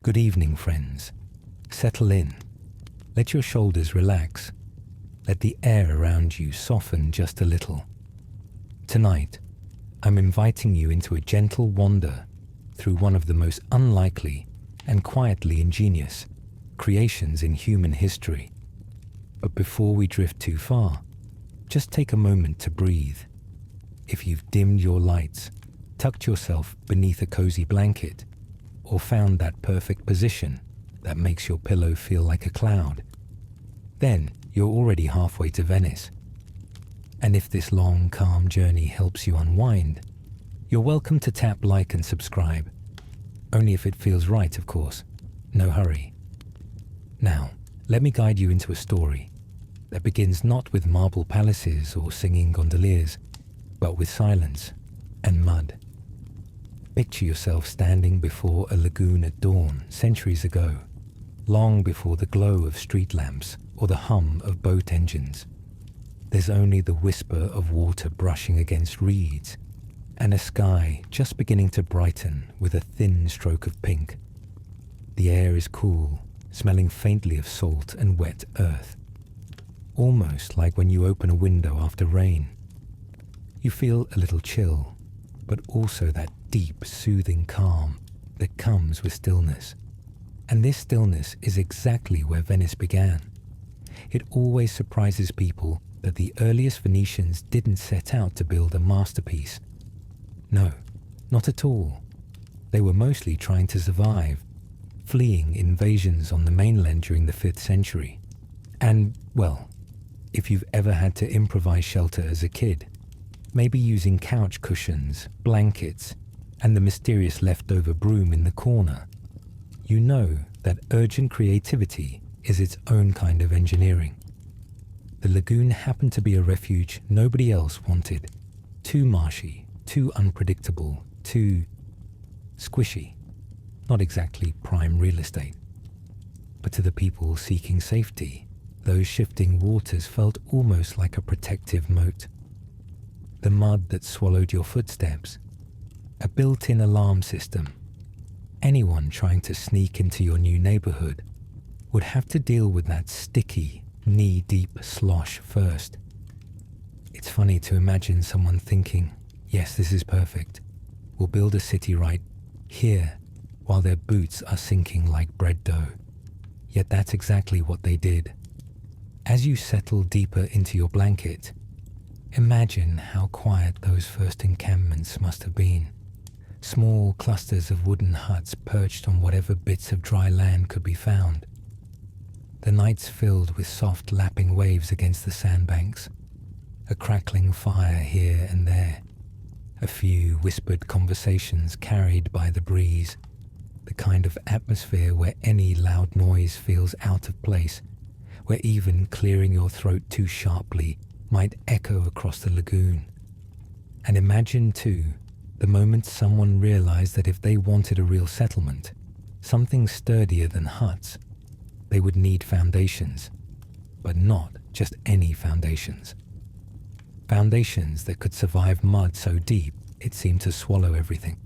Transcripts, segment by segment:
Good evening, friends. Settle in. Let your shoulders relax. Let the air around you soften just a little. Tonight, I'm inviting you into a gentle wander through one of the most unlikely and quietly ingenious creations in human history. But before we drift too far, just take a moment to breathe. If you've dimmed your lights, tucked yourself beneath a cozy blanket, or found that perfect position that makes your pillow feel like a cloud, then you're already halfway to Venice. And if this long, calm journey helps you unwind, you're welcome to tap like and subscribe. Only if it feels right, of course. No hurry. Now, let me guide you into a story that begins not with marble palaces or singing gondoliers, but with silence and mud. Picture yourself standing before a lagoon at dawn centuries ago, long before the glow of street lamps or the hum of boat engines. There's only the whisper of water brushing against reeds and a sky just beginning to brighten with a thin stroke of pink. The air is cool, smelling faintly of salt and wet earth, almost like when you open a window after rain. You feel a little chill, but also that deep, soothing calm that comes with stillness. And this stillness is exactly where Venice began. It always surprises people that the earliest Venetians didn't set out to build a masterpiece. No, not at all. They were mostly trying to survive, fleeing invasions on the mainland during the 5th century. And, well, if you've ever had to improvise shelter as a kid, maybe using couch cushions, blankets, and the mysterious leftover broom in the corner, you know that urgent creativity is its own kind of engineering. The lagoon happened to be a refuge nobody else wanted. Too marshy, too unpredictable, too squishy. Not exactly prime real estate. But to the people seeking safety, those shifting waters felt almost like a protective moat. The mud that swallowed your footsteps, a built-in alarm system. Anyone trying to sneak into your new neighborhood would have to deal with that sticky, knee-deep slosh first. It's funny to imagine someone thinking, yes, this is perfect. We'll build a city right here, while their boots are sinking like bread dough. Yet that's exactly what they did. As you settle deeper into your blanket, imagine how quiet those first encampments must have been. Small clusters of wooden huts perched on whatever bits of dry land could be found. The nights filled with soft lapping waves against the sandbanks, a crackling fire here and there, a few whispered conversations carried by the breeze, the kind of atmosphere where any loud noise feels out of place, where even clearing your throat too sharply might echo across the lagoon. And imagine, too, the moment someone realized that if they wanted a real settlement, something sturdier than huts, they would need foundations, but not just any foundations. Foundations that could survive mud so deep it seemed to swallow everything.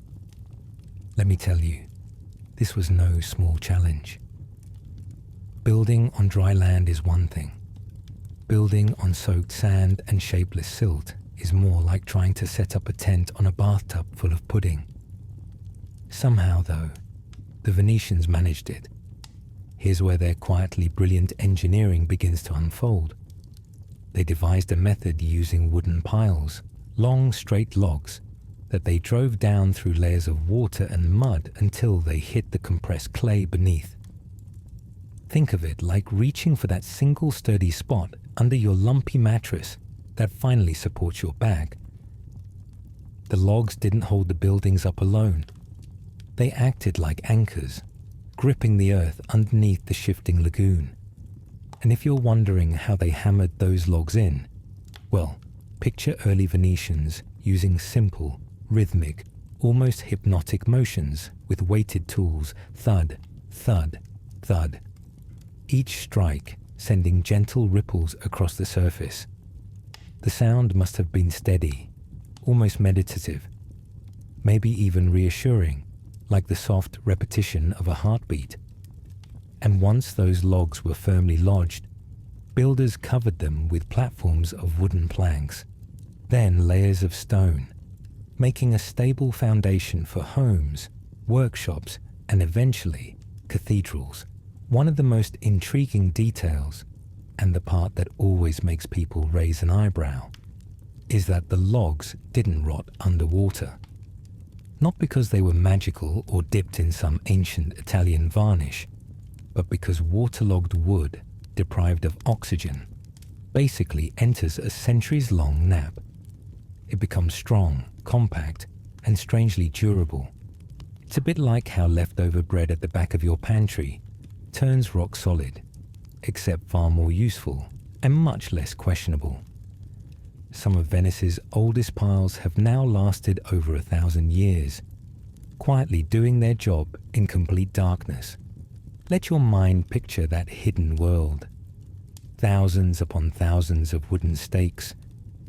Let me tell you, this was no small challenge. Building on dry land is one thing. Building on soaked sand and shapeless silt is more like trying to set up a tent on a bathtub full of pudding. Somehow, though, the Venetians managed it. Here's where their quietly brilliant engineering begins to unfold. They devised a method using wooden piles, long straight logs, that they drove down through layers of water and mud until they hit the compressed clay beneath. Think of it like reaching for that single sturdy spot under your lumpy mattress that finally supports your back. The logs didn't hold the buildings up alone. They acted like anchors, gripping the earth underneath the shifting lagoon. And if you're wondering how they hammered those logs in, well, picture early Venetians using simple, rhythmic, almost hypnotic motions with weighted tools, thud, thud, thud. Each strike sending gentle ripples across the surface. The sound must have been steady, almost meditative, maybe even reassuring, like the soft repetition of a heartbeat. And once those logs were firmly lodged, builders covered them with platforms of wooden planks, then layers of stone, making a stable foundation for homes, workshops, and eventually cathedrals. One of the most intriguing details, and the part that always makes people raise an eyebrow, is that the logs didn't rot underwater. Not because they were magical or dipped in some ancient Italian varnish, but because waterlogged wood, deprived of oxygen, basically enters a centuries-long nap. It becomes strong, compact, and strangely durable. It's a bit like how leftover bread at the back of your pantry turns rock solid, except far more useful and much less questionable. Some of Venice's oldest piles have now lasted over 1,000 years, quietly doing their job in complete darkness. Let your mind picture that hidden world. Thousands upon thousands of wooden stakes,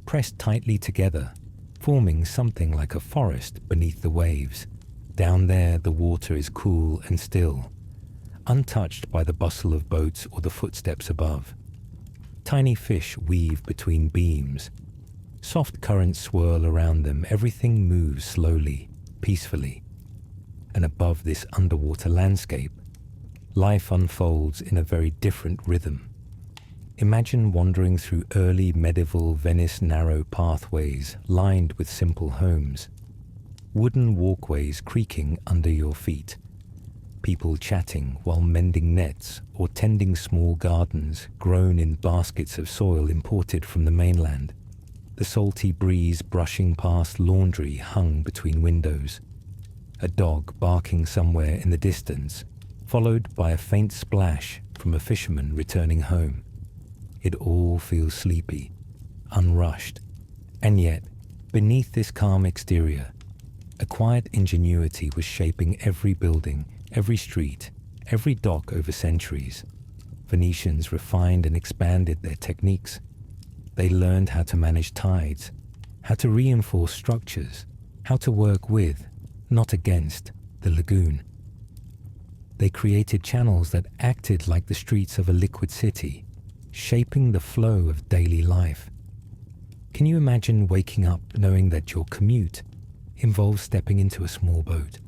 pressed tightly together, forming something like a forest beneath the waves. Down there, the water is cool and still, untouched by the bustle of boats or the footsteps above. Tiny fish weave between beams. Soft currents swirl around them. Everything moves slowly, peacefully. And above this underwater landscape, life unfolds in a very different rhythm. Imagine wandering through early medieval Venice narrow pathways lined with simple homes, wooden walkways creaking under your feet, people chatting while mending nets or tending small gardens grown in baskets of soil imported from the mainland. The salty breeze brushing past laundry hung between windows. A dog barking somewhere in the distance, followed by a faint splash from a fisherman returning home. It all feels sleepy, unrushed, and yet, beneath this calm exterior, a quiet ingenuity was shaping every building, every street, every dock over centuries. Venetians refined and expanded their techniques. They learned how to manage tides, how to reinforce structures, how to work with, not against, the lagoon. They created channels that acted like the streets of a liquid city, shaping the flow of daily life. Can you imagine waking up knowing that your commute involves stepping into a small boat,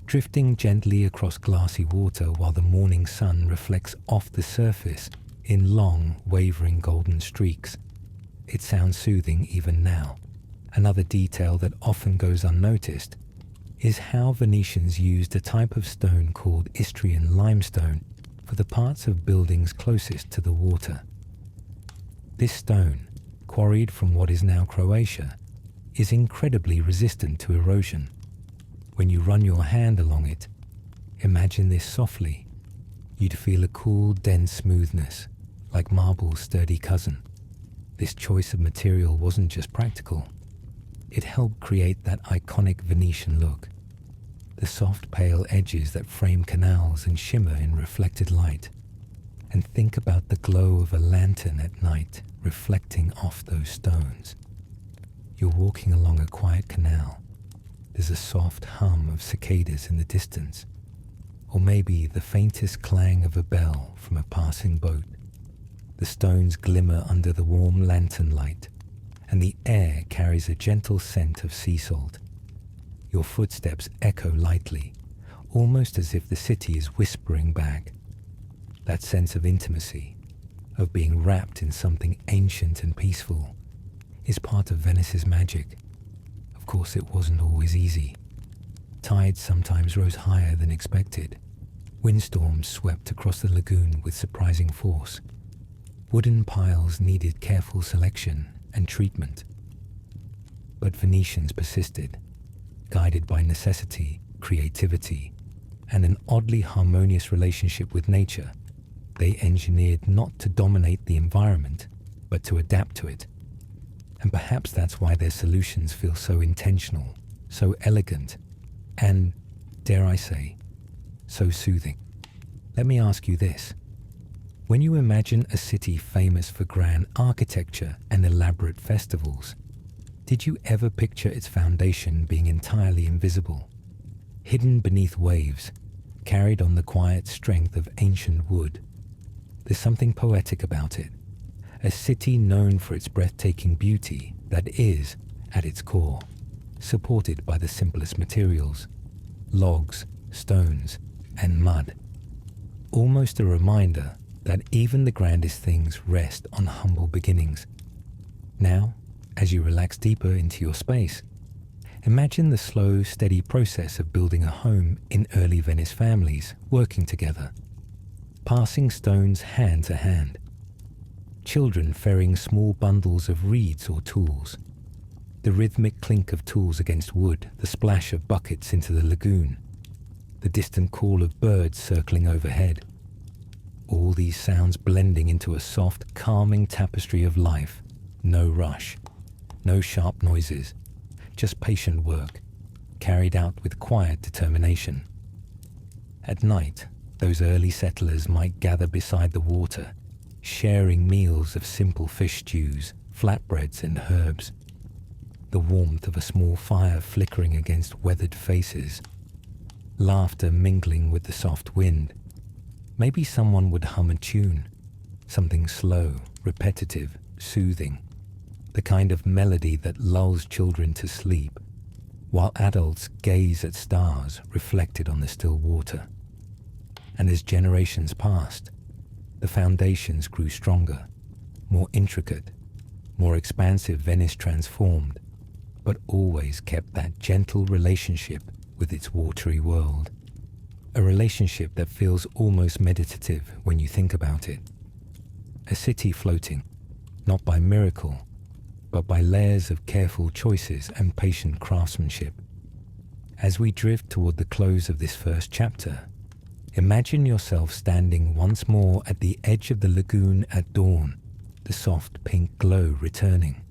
drifting gently across glassy water while the morning sun reflects off the surface in long, wavering golden streaks? It sounds soothing even now. Another detail that often goes unnoticed is how Venetians used a type of stone called Istrian limestone for the parts of buildings closest to the water. This stone, quarried from what is now Croatia, is incredibly resistant to erosion. When you run your hand along it, imagine this softly, you'd feel a cool, dense smoothness, like marble's sturdy cousin. This choice of material wasn't just practical. It helped create that iconic Venetian look. The soft, pale edges that frame canals and shimmer in reflected light. And think about the glow of a lantern at night reflecting off those stones. You're walking along a quiet canal. There's a soft hum of cicadas in the distance, or maybe the faintest clang of a bell from a passing boat. The stones glimmer under the warm lantern light, and the air carries a gentle scent of sea salt. Your footsteps echo lightly, almost as if the city is whispering back. That sense of intimacy, of being wrapped in something ancient and peaceful, is part of Venice's magic. Of course, it wasn't always easy. Tides sometimes rose higher than expected. Windstorms swept across the lagoon with surprising force. Wooden piles needed careful selection and treatment. But Venetians persisted, guided by necessity, creativity, and an oddly harmonious relationship with nature. They engineered not to dominate the environment, but to adapt to it. And perhaps that's why their solutions feel so intentional, so elegant, and, dare I say, so soothing. Let me ask you this. When you imagine a city famous for grand architecture and elaborate festivals, did you ever picture its foundation being entirely invisible, hidden beneath waves, carried on the quiet strength of ancient wood. There's something poetic about it, a city known for its breathtaking beauty that is, at its core, supported by the simplest materials: logs, stones, and mud. Almost a reminder that even the grandest things rest on humble beginnings. Now, as you relax deeper into your space, imagine the slow, steady process of building a home in early Venice families working together, passing stones hand to hand, children ferrying small bundles of reeds or tools, the rhythmic clink of tools against wood, the splash of buckets into the lagoon, the distant call of birds circling overhead. All these sounds blending into a soft, calming tapestry of life. No rush, no sharp noises, just patient work, carried out with quiet determination. At night, those early settlers might gather beside the water, sharing meals of simple fish stews, flatbreads and herbs. The warmth of a small fire flickering against weathered faces, laughter mingling with the soft wind. Maybe someone would hum a tune, something slow, repetitive, soothing, the kind of melody that lulls children to sleep, while adults gaze at stars reflected on the still water. And as generations passed, the foundations grew stronger, more intricate, more expansive. Venice transformed, but always kept that gentle relationship with its watery world. A relationship that feels almost meditative when you think about it. A city floating, not by miracle, but by layers of careful choices and patient craftsmanship. As we drift toward the close of this first chapter, imagine yourself standing once more at the edge of the lagoon at dawn, the soft pink glow returning,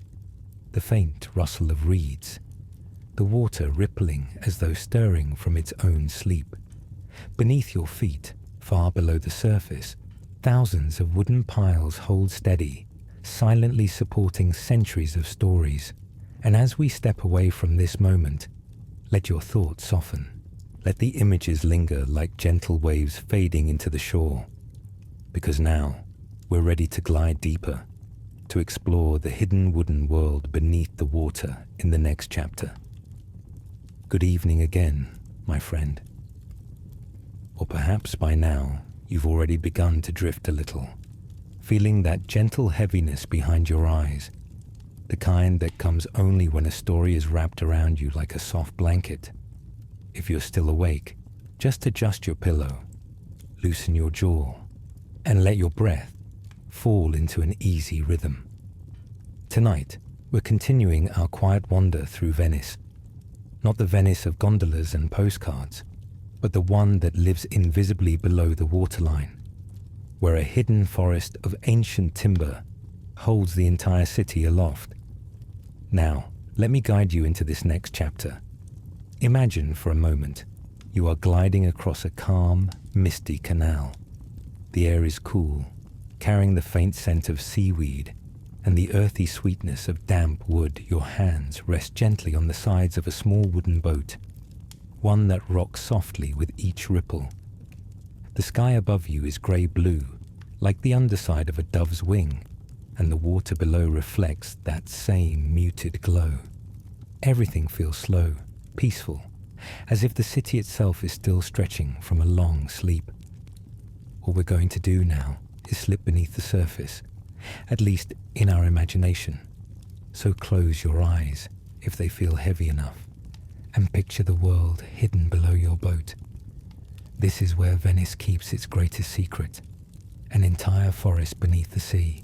the faint rustle of reeds, the water rippling as though stirring from its own sleep. Beneath your feet, far below the surface, thousands of wooden piles hold steady, silently supporting centuries of stories. And as we step away from this moment, let your thoughts soften. Let the images linger like gentle waves fading into the shore. Because now, we're ready to glide deeper, to explore the hidden wooden world beneath the water in the next chapter. Good evening again, my friend. Or perhaps by now, you've already begun to drift a little, feeling that gentle heaviness behind your eyes, the kind that comes only when a story is wrapped around you like a soft blanket. If you're still awake, just adjust your pillow, loosen your jaw, and let your breath fall into an easy rhythm. Tonight, we're continuing our quiet wander through Venice, not the Venice of gondolas and postcards, but the one that lives invisibly below the waterline, where a hidden forest of ancient timber holds the entire city aloft. Now, let me guide you into this next chapter. Imagine for a moment you are gliding across a calm, misty canal. The air is cool, carrying the faint scent of seaweed and the earthy sweetness of damp wood. Your hands rest gently on the sides of a small wooden boat, one that rocks softly with each ripple. The sky above you is grey-blue, like the underside of a dove's wing, and the water below reflects that same muted glow. Everything feels slow, peaceful, as if the city itself is still stretching from a long sleep. All we're going to do now is slip beneath the surface, at least in our imagination. So close your eyes, if they feel heavy enough, and picture the world hidden below your boat. This is where Venice keeps its greatest secret, an entire forest beneath the sea.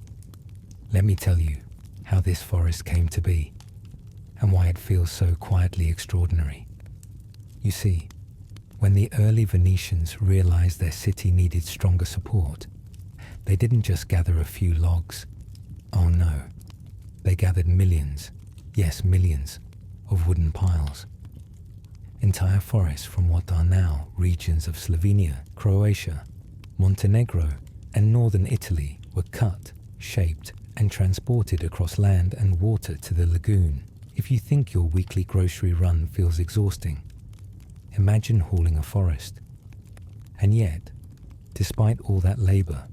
Let me tell you how this forest came to be, and why it feels so quietly extraordinary. You see, when the early Venetians realized their city needed stronger support, they didn't just gather a few logs. Oh no, they gathered millions, yes millions, of wooden piles. Entire forests from what are now regions of Slovenia, Croatia, Montenegro, and northern Italy were cut, shaped, and transported across land and water to the lagoon. If you think your weekly grocery run feels exhausting, Imagine hauling a forest. And yet, despite all that labor,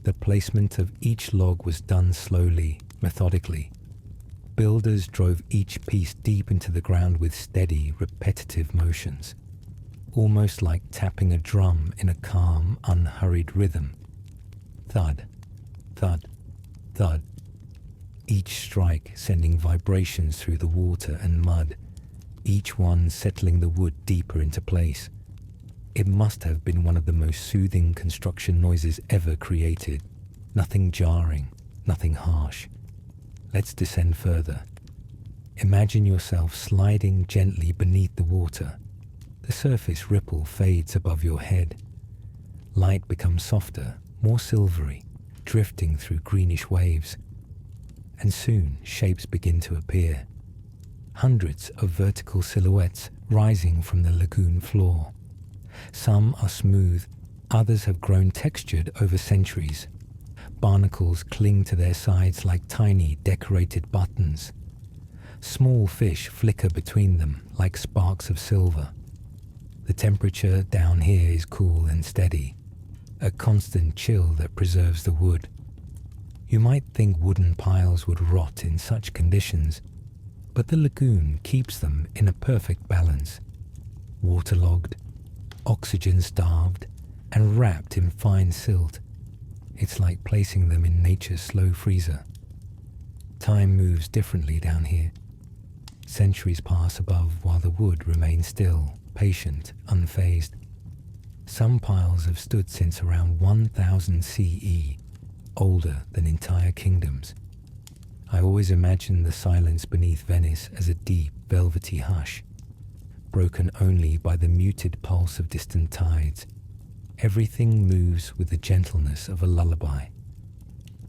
the placement of each log was done slowly, methodically. Builders drove each piece deep into the ground with steady, repetitive motions, almost like tapping a drum in a calm, unhurried rhythm. Thud, thud, thud. Each strike sending vibrations through the water and mud, each one settling the wood deeper into place. It must have been one of the most soothing construction noises ever created. Nothing jarring, nothing harsh. Let's descend further. Imagine yourself sliding gently beneath the water. The surface ripple fades above your head. Light becomes softer, more silvery, drifting through greenish waves. And soon shapes begin to appear. Hundreds of vertical silhouettes rising from the lagoon floor. Some are smooth, others have grown textured over centuries. Barnacles cling to their sides like tiny decorated buttons. Small fish flicker between them like sparks of silver. The temperature down here is cool and steady, a constant chill that preserves the wood. You might think wooden piles would rot in such conditions, but the lagoon keeps them in a perfect balance. Waterlogged, oxygen-starved, and wrapped in fine silt. It's like placing them in nature's slow freezer. Time moves differently down here. Centuries pass above while the wood remains still, patient, unfazed. Some piles have stood since around 1000 CE, older than entire kingdoms. I always imagine the silence beneath Venice as a deep, velvety hush, broken only by the muted pulse of distant tides. Everything moves with the gentleness of a lullaby.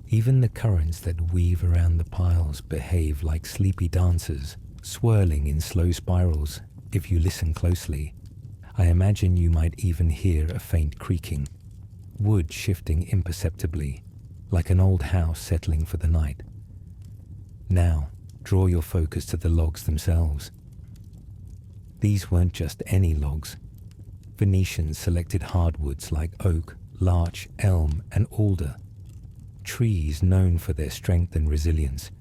Even the currents that weave around the piles behave like sleepy dancers, swirling in slow spirals. If you listen closely, I imagine you might even hear a faint creaking, wood shifting imperceptibly, like an old house settling for the night. Now, draw your focus to the logs themselves. These weren't just any logs. Venetians selected hardwoods like oak, larch, elm, and alder. Trees known for their strength and resilience.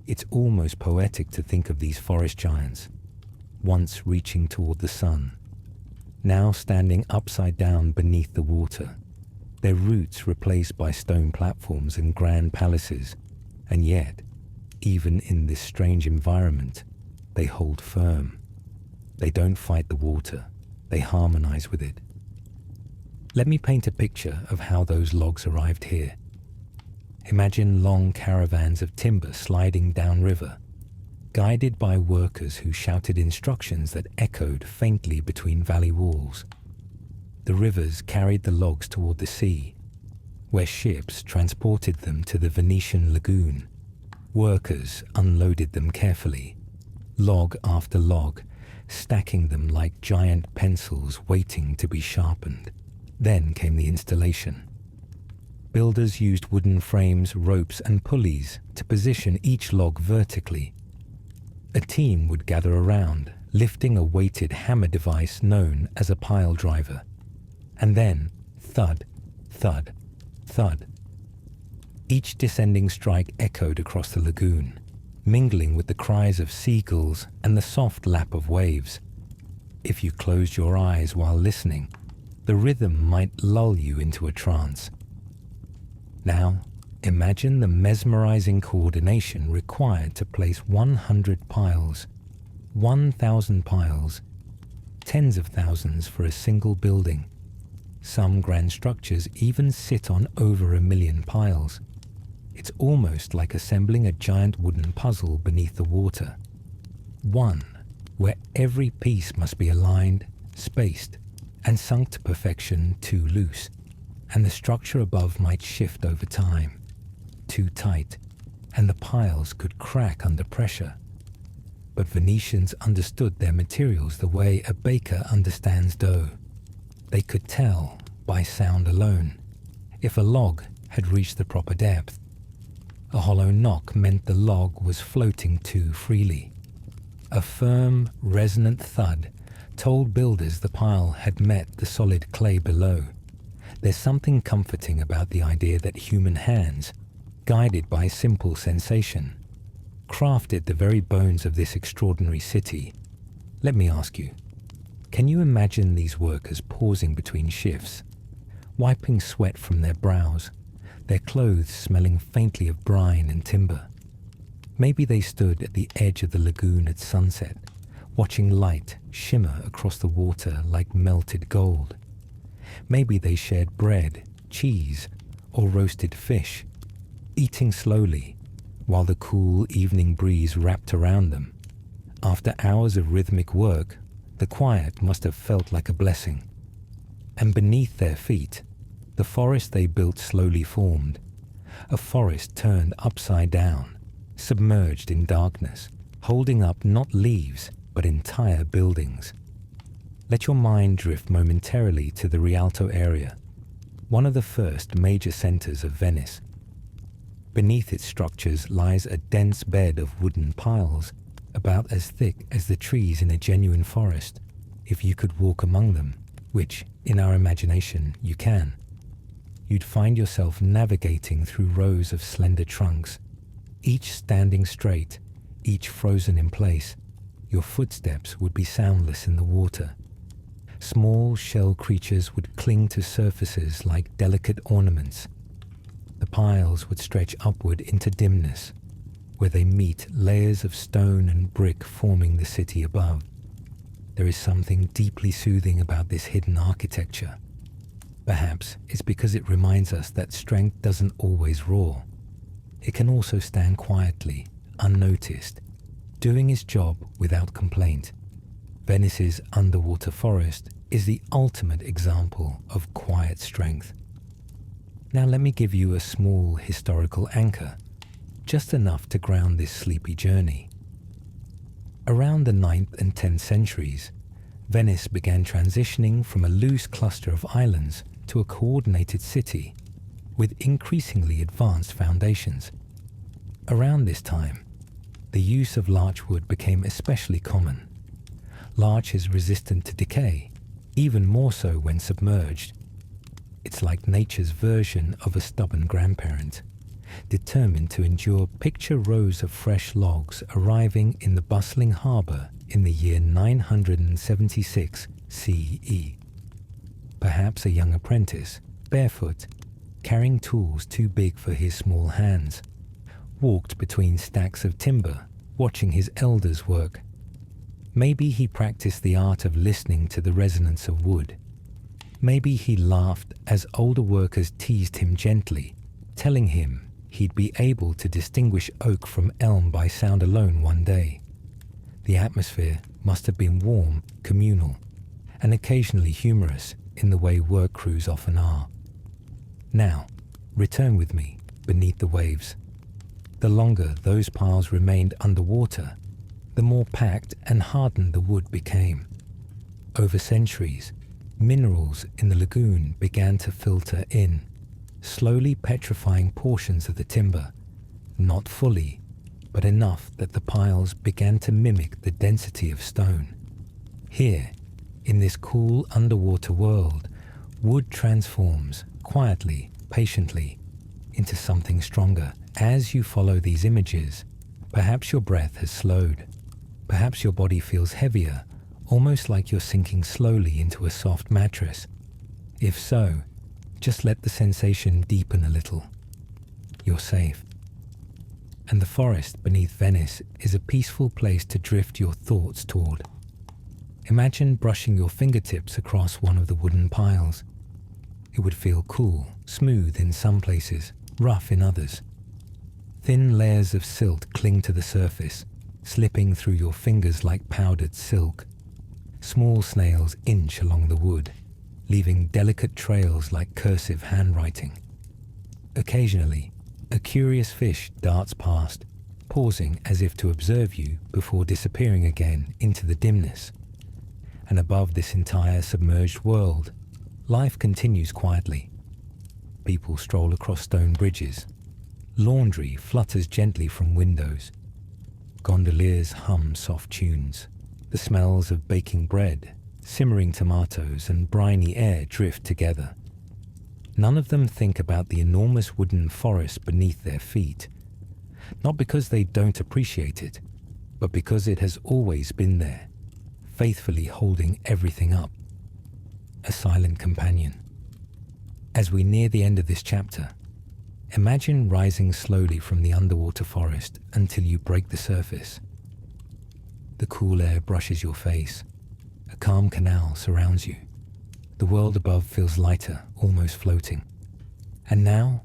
It's almost poetic to think of these forest giants, once reaching toward the sun, now standing upside down beneath the water, their roots replaced by stone platforms and grand palaces. And yet, even in this strange environment, they hold firm. They don't fight the water, they harmonize with it. Let me paint a picture of how those logs arrived here. Imagine long caravans of timber sliding downriver, guided by workers who shouted instructions that echoed faintly between valley walls. The rivers carried the logs toward the sea, where ships transported them to the Venetian lagoon. Workers unloaded them carefully, log after log, stacking them like giant pencils waiting to be sharpened. Then came the installation. Builders used wooden frames, ropes, and pulleys to position each log vertically. A team would gather around, lifting a weighted hammer device known as a pile driver. And then, thud, thud, thud. Each descending strike echoed across the lagoon, mingling with the cries of seagulls and the soft lap of waves. If you closed your eyes while listening, the rhythm might lull you into a trance. Now, imagine the mesmerizing coordination required to place 100 piles, 1,000 piles, tens of thousands for a single building. Some grand structures even sit on over 1 million piles. It's almost like assembling a giant wooden puzzle beneath the water. One where every piece must be aligned, spaced, and sunk to perfection too loose, and the structure above might shift over time. Too tight, and the piles could crack under pressure. But Venetians understood their materials the way a baker understands dough. They could tell, by sound alone, if a log had reached the proper depth. A hollow knock meant the log was floating too freely. A firm, resonant thud told builders the pile had met the solid clay below. There's something comforting about the idea that human hands, guided by simple sensation, crafted the very bones of this extraordinary city. Let me ask you, can you imagine these workers pausing between shifts, wiping sweat from their brows, their clothes smelling faintly of brine and timber? Maybe they stood at the edge of the lagoon at sunset, watching light shimmer across the water like melted gold. Maybe they shared bread, cheese, or roasted fish, eating slowly while the cool evening breeze wrapped around them. After hours of rhythmic work, the quiet must have felt like a blessing. And beneath their feet, the forest they built slowly formed, a forest turned upside down, submerged in darkness, holding up not leaves, but entire buildings. Let your mind drift momentarily to the Rialto area, one of the first major centers of Venice. Beneath its structures lies a dense bed of wooden piles, about as thick as the trees in a genuine forest, if you could walk among them, which, in our imagination, you can. You'd find yourself navigating through rows of slender trunks, each standing straight, each frozen in place. Your footsteps would be soundless in the water. Small shell creatures would cling to surfaces like delicate ornaments. The piles would stretch upward into dimness, where they meet layers of stone and brick forming the city above. There is something deeply soothing about this hidden architecture. Perhaps it's because it reminds us that strength doesn't always roar. It can also stand quietly, unnoticed, doing its job without complaint. Venice's underwater forest is the ultimate example of quiet strength. Now let me give you a small historical anchor, just enough to ground this sleepy journey. Around the 9th and 10th centuries, Venice began transitioning from a loose cluster of islands to a coordinated city with increasingly advanced foundations. Around this time, the use of larch wood became especially common. Larch is resistant to decay, even more so when submerged. It's like nature's version of a stubborn grandparent, determined to endure. Picture rows of fresh logs arriving in the bustling harbour in the year 976 CE. Perhaps a young apprentice, barefoot, carrying tools too big for his small hands, walked between stacks of timber, watching his elders work. Maybe he practiced the art of listening to the resonance of wood. Maybe he laughed as older workers teased him gently, telling him he'd be able to distinguish oak from elm by sound alone one day. The atmosphere must have been warm, communal, and occasionally humorous in the way work crews often are. Now, return with me beneath the waves. The longer those piles remained underwater, the more packed and hardened the wood became. Over centuries, minerals in the lagoon began to filter in, slowly petrifying portions of the timber, not fully, but enough that the piles began to mimic the density of stone. Here, in this cool underwater world, wood transforms quietly, patiently, into something stronger. As you follow these images, perhaps your breath has slowed. Perhaps your body feels heavier, almost like you're sinking slowly into a soft mattress. If so, just let the sensation deepen a little. You're safe. And the forest beneath Venice is a peaceful place to drift your thoughts toward. Imagine brushing your fingertips across one of the wooden piles. It would feel cool, smooth in some places, rough in others. Thin layers of silt cling to the surface, slipping through your fingers like powdered silk. Small snails inch along the wood, leaving delicate trails like cursive handwriting. Occasionally, a curious fish darts past, pausing as if to observe you before disappearing again into the dimness. And above this entire submerged world, life continues quietly. People stroll across stone bridges. Laundry flutters gently from windows. Gondoliers hum soft tunes. The smells of baking bread Simmering tomatoes and briny air drift together. None of them think about the enormous wooden forest beneath their feet, not because they don't appreciate it, but because it has always been there, faithfully holding everything up. A silent companion. As we near the end of this chapter, imagine rising slowly from the underwater forest until you break the surface. The cool air brushes your face. A calm canal surrounds you. The world above feels lighter, almost floating. And now,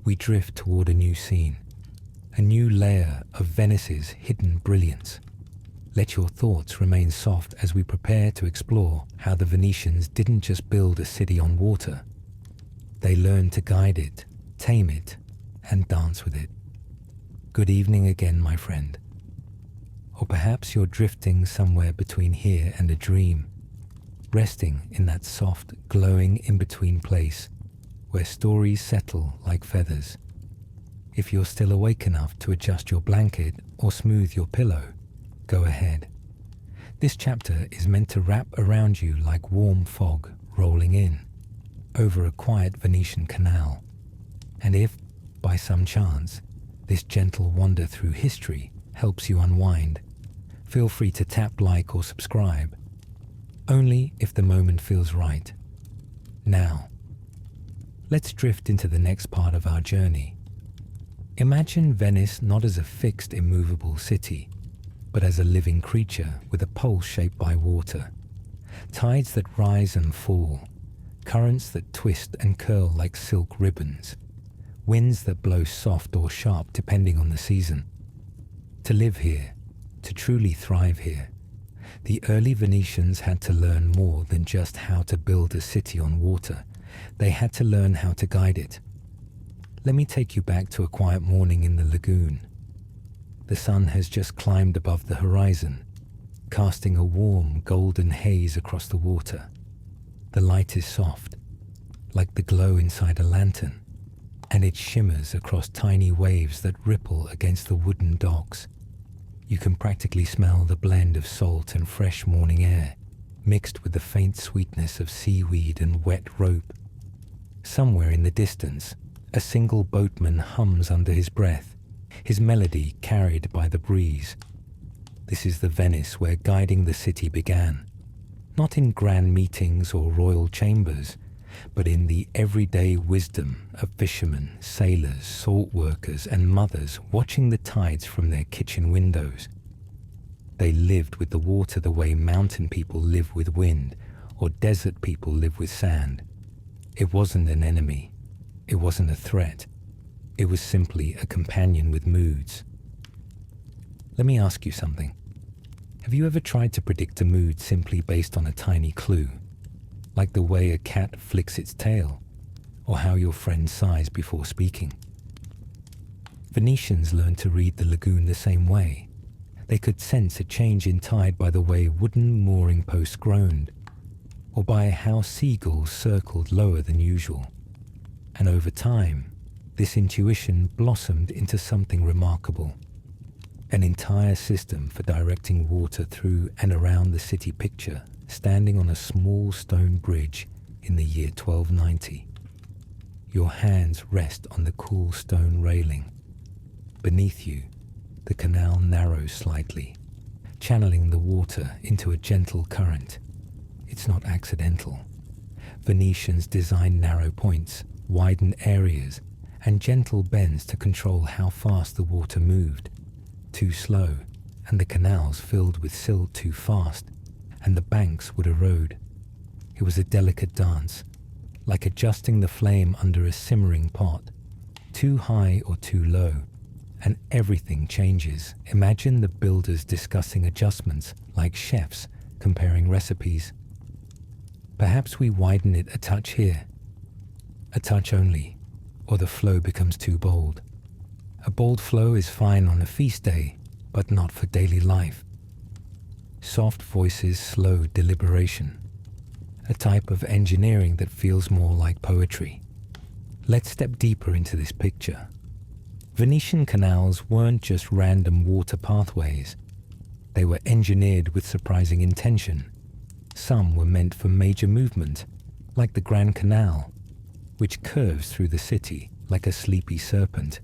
we drift toward a new scene, a new layer of Venice's hidden brilliance. Let your thoughts remain soft as we prepare to explore how the Venetians didn't just build a city on water. They learned to guide it, tame it, and dance with it. Good evening again, my friend. Or perhaps you're drifting somewhere between here and a dream, resting in that soft, glowing in-between place where stories settle like feathers. If you're still awake enough to adjust your blanket or smooth your pillow, go ahead. This chapter is meant to wrap around you like warm fog rolling in over a quiet Venetian canal. And if, by some chance, this gentle wander through history helps you unwind, feel free to tap like or subscribe, only if the moment feels right. Now, let's drift into the next part of our journey. Imagine Venice not as a fixed, immovable city, but as a living creature with a pulse shaped by water. Tides that rise and fall, currents that twist and curl like silk ribbons, winds that blow soft or sharp depending on the season. To live here, to truly thrive here, the early Venetians had to learn more than just how to build a city on water. They had to learn how to guide it. Let me take you back to a quiet morning in the lagoon. The sun has just climbed above the horizon, casting a warm golden haze across the water. The light is soft, like the glow inside a lantern, and it shimmers across tiny waves that ripple against the wooden docks. You can practically smell the blend of salt and fresh morning air, mixed with the faint sweetness of seaweed and wet rope. Somewhere in the distance, a single boatman hums under his breath, his melody carried by the breeze. This is the Venice where guiding the city began, not in grand meetings or royal chambers, but in the everyday wisdom of fishermen, sailors, salt workers, and mothers watching the tides from their kitchen windows. They lived with the water the way mountain people live with wind, or desert people live with sand. It wasn't an enemy. It wasn't a threat. It was simply a companion with moods. Let me ask you something. Have you ever tried to predict a mood simply based on a tiny clue? Like the way a cat flicks its tail, or how your friend sighs before speaking. Venetians learned to read the lagoon the same way. They could sense a change in tide by the way wooden mooring posts groaned, or by how seagulls circled lower than usual. And over time, this intuition blossomed into something remarkable. An entire system for directing water through and around the city picture, standing on a small stone bridge in the year 1290. Your hands rest on the cool stone railing. Beneath you, the canal narrows slightly, channeling the water into a gentle current. It's not accidental. Venetians designed narrow points, widened areas, and gentle bends to control how fast the water moved. Too slow, and the canals filled with silt too fast, and the banks would erode. It was a delicate dance, like adjusting the flame under a simmering pot, too high or too low, and everything changes. Imagine the builders discussing adjustments like chefs comparing recipes. Perhaps we widen it a touch here, a touch only, or the flow becomes too bold. A bold flow is fine on a feast day, but not for daily life. Soft voices slow deliberation, a type of engineering that feels more like poetry. Let's step deeper into this picture. Venetian canals weren't just random water pathways. They were engineered with surprising intention. Some were meant for major movement, like the Grand Canal, which curves through the city like a sleepy serpent.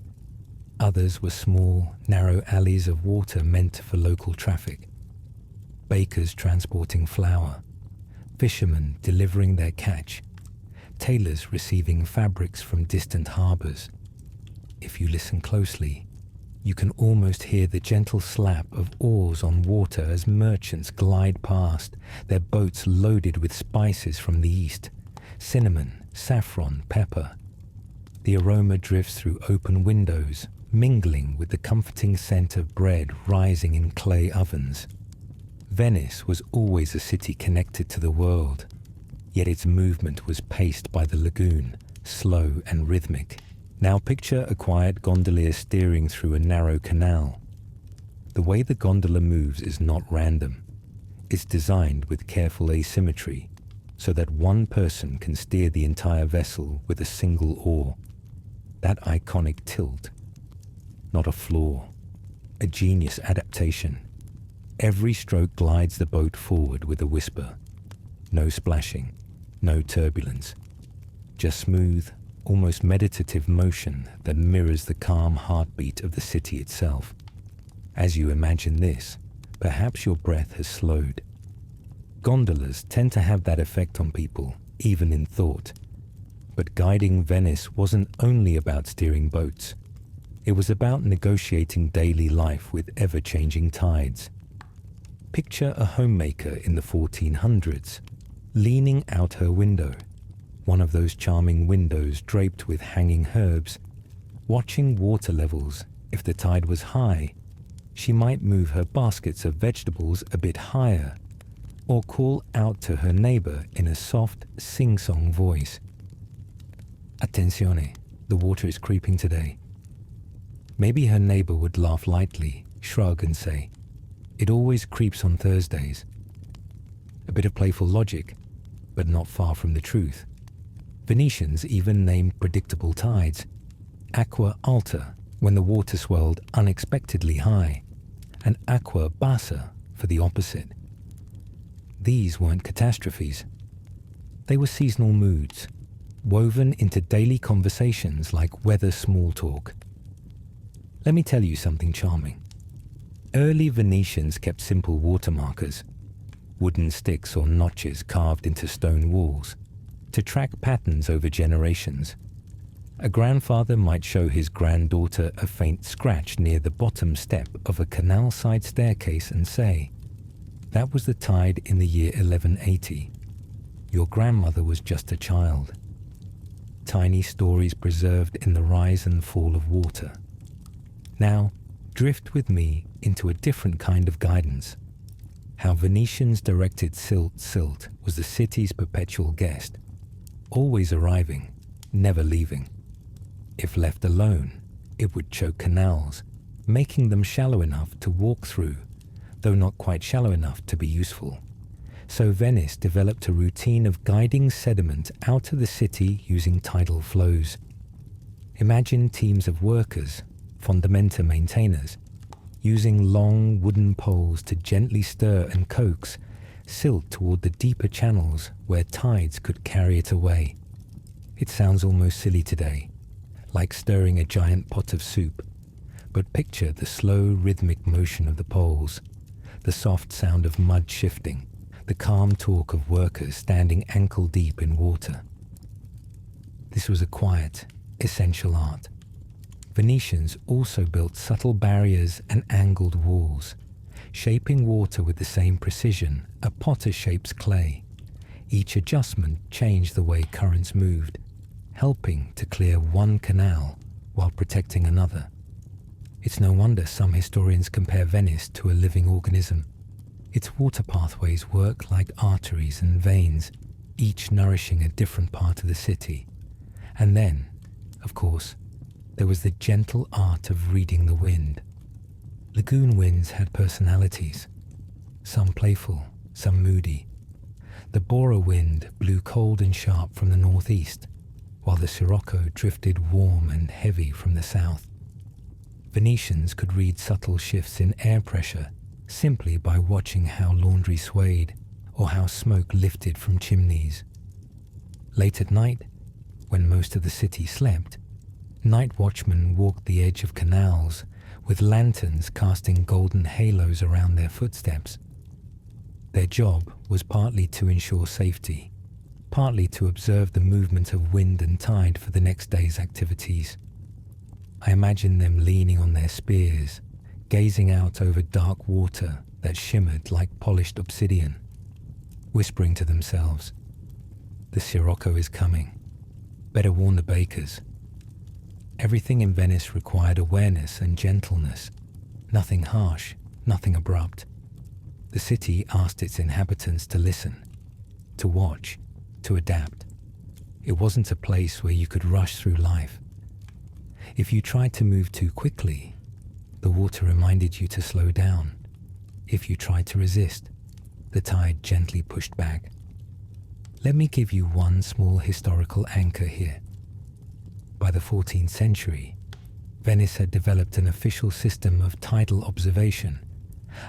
Others were small, narrow alleys of water meant for local traffic. Bakers transporting flour, fishermen delivering their catch, tailors receiving fabrics from distant harbors. If you listen closely, you can almost hear the gentle slap of oars on water as merchants glide past, their boats loaded with spices from the east, cinnamon, saffron, pepper. The aroma drifts through open windows, mingling with the comforting scent of bread rising in clay ovens. Venice was always a city connected to the world, yet its movement was paced by the lagoon, slow and rhythmic. Now picture a quiet gondolier steering through a narrow canal. The way the gondola moves is not random. It's designed with careful asymmetry, so that one person can steer the entire vessel with a single oar. That iconic tilt. Not a flaw, a genius adaptation. Every stroke glides the boat forward with a whisper. No splashing, no turbulence. Just smooth, almost meditative motion that mirrors the calm heartbeat of the city itself. As you imagine this, perhaps your breath has slowed. Gondolas tend to have that effect on people, even in thought. But guiding Venice wasn't only about steering boats. It was about negotiating daily life with ever-changing tides. Picture a homemaker in the 1400s, leaning out her window, one of those charming windows draped with hanging herbs, watching water levels. If the tide was high, she might move her baskets of vegetables a bit higher, or call out to her neighbor in a soft, sing-song voice. Attenzione, the water is creeping today. Maybe her neighbor would laugh lightly, shrug and say, "It always creeps on Thursdays." A bit of playful logic, but not far from the truth. Venetians even named predictable tides aqua alta when the water swelled unexpectedly high, and aqua bassa for the opposite. These weren't catastrophes. They were seasonal moods, woven into daily conversations like weather small talk. Let me tell you something charming. Early Venetians kept simple water markers, wooden sticks or notches carved into stone walls, to track patterns over generations. A grandfather might show his granddaughter a faint scratch near the bottom step of a canal-side staircase and say, "That was the tide in the year 1180. Your grandmother was just a child." Tiny stories preserved in the rise and fall of water. Now, drift with me into a different kind of guidance. How Venetians directed Silt was the city's perpetual guest, always arriving, never leaving. If left alone, it would choke canals, making them shallow enough to walk through, though not quite shallow enough to be useful. So Venice developed a routine of guiding sediment out of the city using tidal flows. Imagine teams of workers, fondamenta maintainers, using long wooden poles to gently stir and coax silt toward the deeper channels where tides could carry it away. It sounds almost silly today, like stirring a giant pot of soup, but picture the slow rhythmic motion of the poles, the soft sound of mud shifting, the calm talk of workers standing ankle deep in water. This was a quiet, essential art. Venetians also built subtle barriers and angled walls, shaping water with the same precision a potter shapes clay. Each adjustment changed the way currents moved, helping to clear one canal while protecting another. It's no wonder some historians compare Venice to a living organism. Its water pathways work like arteries and veins, each nourishing a different part of the city. And then, of course, there was the gentle art of reading the wind. Lagoon winds had personalities, some playful, some moody. The Bora wind blew cold and sharp from the northeast, while the Sirocco drifted warm and heavy from the south. Venetians could read subtle shifts in air pressure simply by watching how laundry swayed, or how smoke lifted from chimneys. Late at night, when most of the city slept, night watchmen walked the edge of canals with lanterns casting golden halos around their footsteps. Their job was partly to ensure safety, partly to observe the movement of wind and tide for the next day's activities. I imagine them leaning on their spears, gazing out over dark water that shimmered like polished obsidian, whispering to themselves, "The sirocco is coming. Better warn the bakers." Everything in Venice required awareness and gentleness, nothing harsh, nothing abrupt. The city asked its inhabitants to listen, to watch, to adapt. It wasn't a place where you could rush through life. If you tried to move too quickly, the water reminded you to slow down. If you tried to resist, the tide gently pushed back. Let me give you one small historical anchor here. By the 14th century, Venice had developed an official system of tidal observation,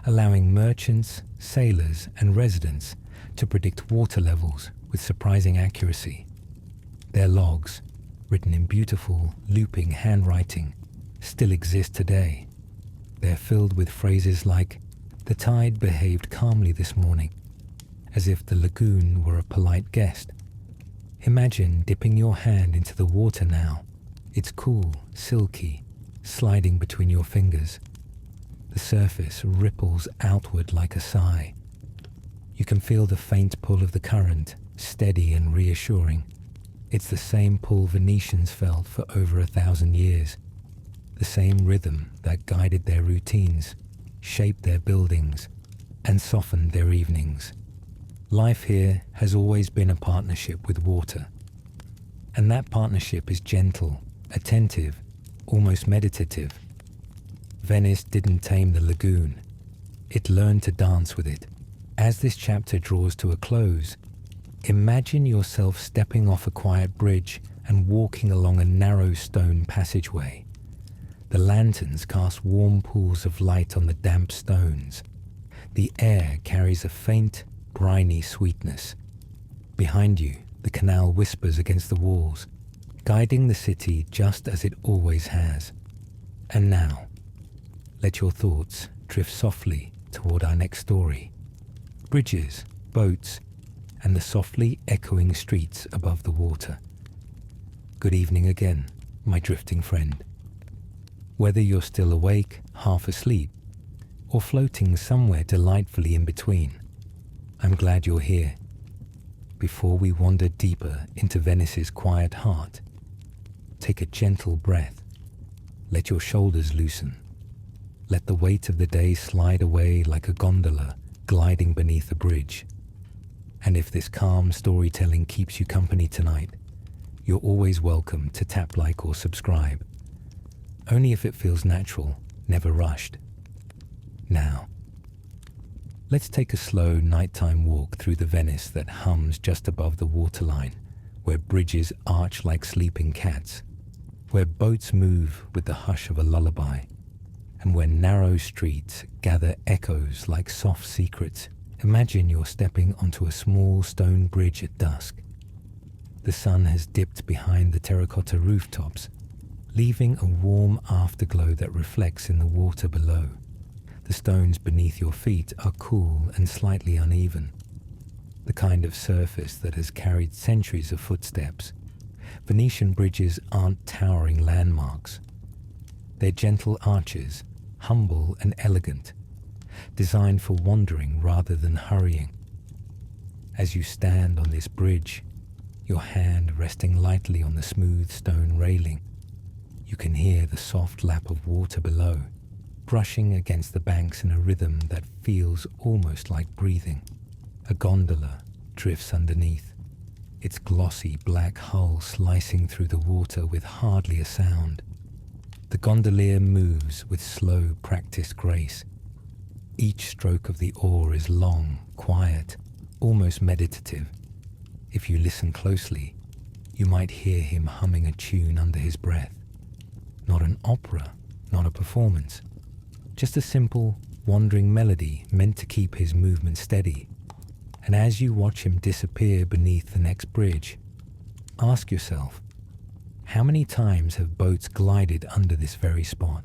allowing merchants, sailors, and residents to predict water levels with surprising accuracy. Their logs, written in beautiful, looping handwriting, still exist today. They're filled with phrases like, "The tide behaved calmly this morning," as if the lagoon were a polite guest. Imagine dipping your hand into the water now. It's cool, silky, sliding between your fingers. The surface ripples outward like a sigh. You can feel the faint pull of the current, steady and reassuring. It's the same pull Venetians felt for over 1,000 years. The same rhythm that guided their routines, shaped their buildings, and softened their evenings. Life here has always been a partnership with water. And that partnership is gentle, attentive, almost meditative. Venice didn't tame the lagoon. It learned to dance with it. As this chapter draws to a close, imagine yourself stepping off a quiet bridge and walking along a narrow stone passageway. The lanterns cast warm pools of light on the damp stones. The air carries a faint, briny sweetness. Behind you, the canal whispers against the walls, guiding the city just as it always has. And now, let your thoughts drift softly toward our next story. Bridges, boats, and the softly echoing streets above the water. Good evening again, my drifting friend. Whether you're still awake, half asleep, or floating somewhere delightfully in between, I'm glad you're here. Before we wander deeper into Venice's quiet heart, take a gentle breath. Let your shoulders loosen. Let the weight of the day slide away like a gondola gliding beneath a bridge. And if this calm storytelling keeps you company tonight, you're always welcome to tap like or subscribe. Only if it feels natural, never rushed. Now, let's take a slow nighttime walk through the Venice that hums just above the waterline, where bridges arch like sleeping cats, where boats move with the hush of a lullaby, and where narrow streets gather echoes like soft secrets. Imagine you're stepping onto a small stone bridge at dusk. The sun has dipped behind the terracotta rooftops, leaving a warm afterglow that reflects in the water below. The stones beneath your feet are cool and slightly uneven, the kind of surface that has carried centuries of footsteps. Venetian bridges aren't towering landmarks. They're gentle arches, humble and elegant, designed for wandering rather than hurrying. As you stand on this bridge, your hand resting lightly on the smooth stone railing, you can hear the soft lap of water below, brushing against the banks in a rhythm that feels almost like breathing. A gondola drifts underneath, its glossy black hull slicing through the water with hardly a sound. The gondolier moves with slow, practiced grace. Each stroke of the oar is long, quiet, almost meditative. If you listen closely, you might hear him humming a tune under his breath. Not an opera, not a performance, just a simple, wandering melody meant to keep his movement steady. And as you watch him disappear beneath the next bridge, ask yourself, how many times have boats glided under this very spot?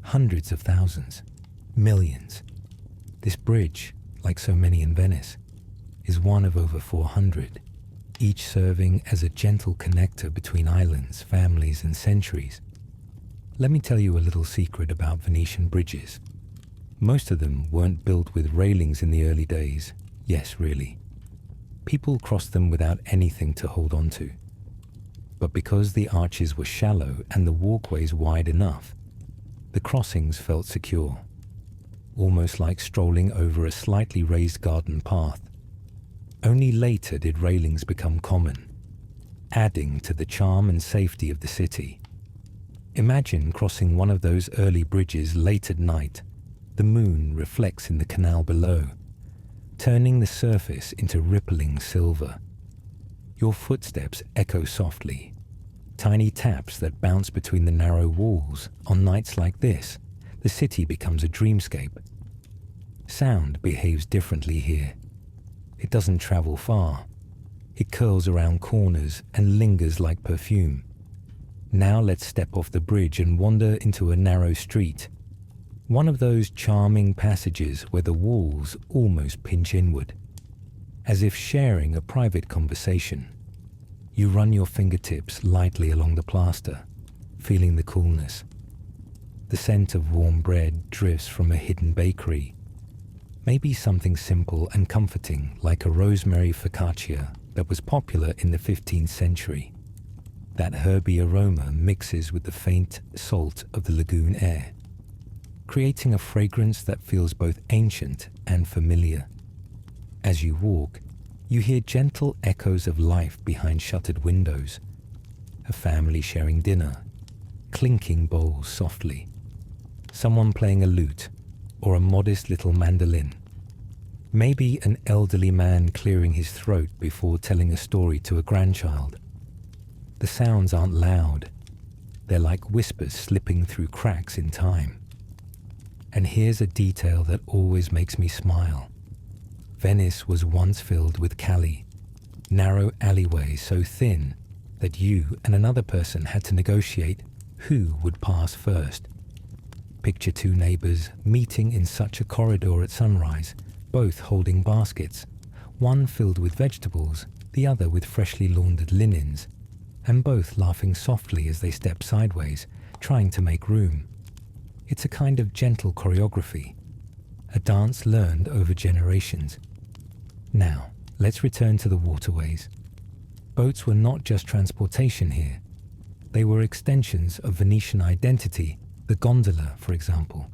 Hundreds of thousands, millions. This bridge, like so many in Venice, is one of over 400, each serving as a gentle connector between islands, families, and centuries. Let me tell you a little secret about Venetian bridges. Most of them weren't built with railings in the early days. Yes, really. People crossed them without anything to hold on to. But because the arches were shallow and the walkways wide enough, the crossings felt secure, almost like strolling over a slightly raised garden path. Only later did railings become common, adding to the charm and safety of the city. Imagine crossing one of those early bridges late at night. The moon reflects in the canal below, turning the surface into rippling silver. Your footsteps echo softly, tiny taps that bounce between the narrow walls. On nights like this, the city becomes a dreamscape. Sound behaves differently here. It doesn't travel far. It curls around corners and lingers like perfume. Now let's step off the bridge and wander into a narrow street. One of those charming passages where the walls almost pinch inward, as if sharing a private conversation. You run your fingertips lightly along the plaster, feeling the coolness. The scent of warm bread drifts from a hidden bakery. Maybe something simple and comforting like a rosemary focaccia that was popular in the 15th century. That herby aroma mixes with the faint salt of the lagoon air, creating a fragrance that feels both ancient and familiar. As you walk, you hear gentle echoes of life behind shuttered windows. A family sharing dinner, clinking bowls softly, someone playing a lute or a modest little mandolin. Maybe an elderly man clearing his throat before telling a story to a grandchild. The sounds aren't loud. They're like whispers slipping through cracks in time. And here's a detail that always makes me smile. Venice was once filled with calli, narrow alleyways so thin that you and another person had to negotiate who would pass first. Picture two neighbors meeting in such a corridor at sunrise, both holding baskets, one filled with vegetables, the other with freshly laundered linens, and both laughing softly as they step sideways, trying to make room. It's a kind of gentle choreography, a dance learned over generations. Now, let's return to the waterways. Boats were not just transportation here. They were extensions of Venetian identity. The gondola, for example,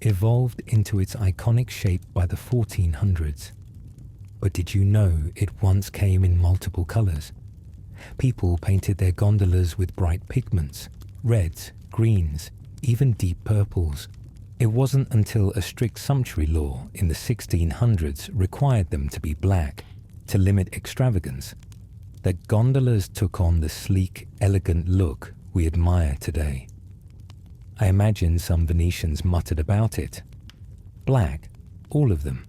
evolved into its iconic shape by the 1400s. But did you know it once came in multiple colors? People painted their gondolas with bright pigments, reds, greens, even deep purples. It wasn't until a strict sumptuary law in the 1600s required them to be black to limit extravagance that gondolas took on the sleek, elegant look we admire today. I imagine some Venetians muttered about it. Black, all of them.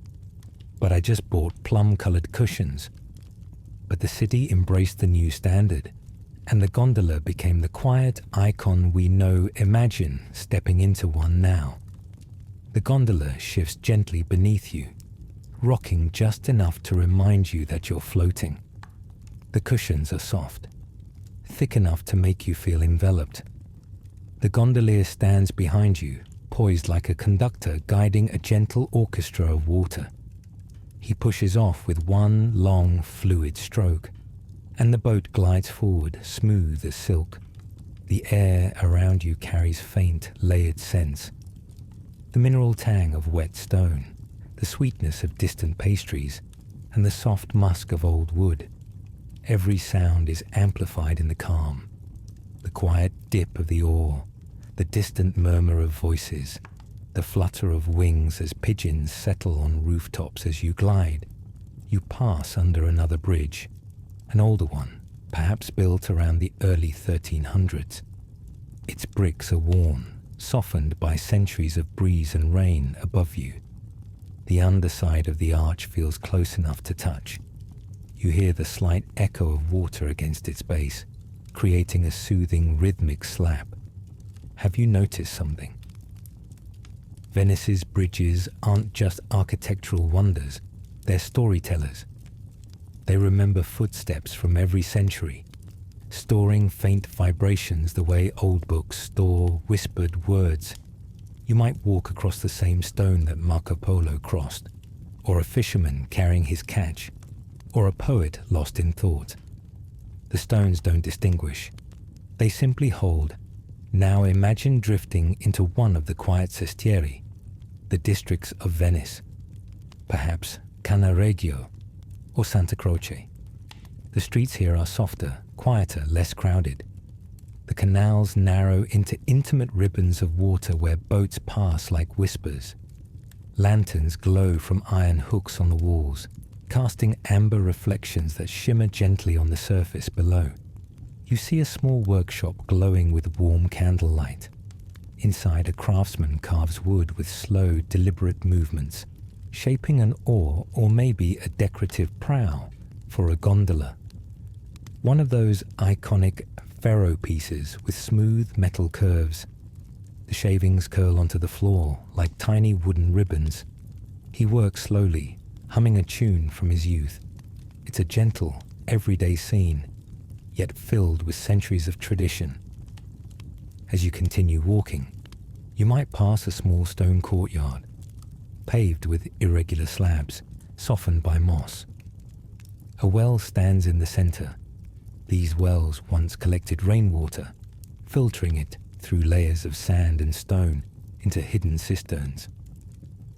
But I just bought plum-colored cushions. But the city embraced the new standard, and the gondola became the quiet icon we know. Imagine stepping into one now. The gondola shifts gently beneath you, rocking just enough to remind you that you're floating. The cushions are soft, thick enough to make you feel enveloped. The gondolier stands behind you, poised like a conductor guiding a gentle orchestra of water. He pushes off with one long, fluid stroke, and the boat glides forward, smooth as silk. The air around you carries faint, layered scents. The mineral tang of wet stone, the sweetness of distant pastries, and the soft musk of old wood. Every sound is amplified in the calm. The quiet dip of the oar, the distant murmur of voices, the flutter of wings as pigeons settle on rooftops as you glide. You pass under another bridge, an older one, perhaps built around the early 1300s. Its bricks are worn, softened by centuries of breeze and rain above you. The underside of the arch feels close enough to touch. You hear the slight echo of water against its base, creating a soothing rhythmic slap. Have you noticed something? Venice's bridges aren't just architectural wonders, they're storytellers. They remember footsteps from every century, storing faint vibrations the way old books store whispered words. You might walk across the same stone that Marco Polo crossed, or a fisherman carrying his catch, or a poet lost in thought. The stones don't distinguish. They simply hold. Now imagine drifting into one of the quiet sestieri, the districts of Venice, perhaps Cannaregio or Santa Croce. The streets here are softer, quieter, less crowded. The canals narrow into intimate ribbons of water where boats pass like whispers. Lanterns glow from iron hooks on the walls, casting amber reflections that shimmer gently on the surface below. You see a small workshop glowing with warm candlelight. Inside, a craftsman carves wood with slow, deliberate movements, shaping an oar or maybe a decorative prow for a gondola. One of those iconic ferro pieces with smooth metal curves. The shavings curl onto the floor like tiny wooden ribbons. He works slowly, humming a tune from his youth. It's a gentle, everyday scene, yet filled with centuries of tradition. As you continue walking, you might pass a small stone courtyard, paved with irregular slabs, softened by moss. A well stands in the center. These wells once collected rainwater, filtering it through layers of sand and stone into hidden cisterns.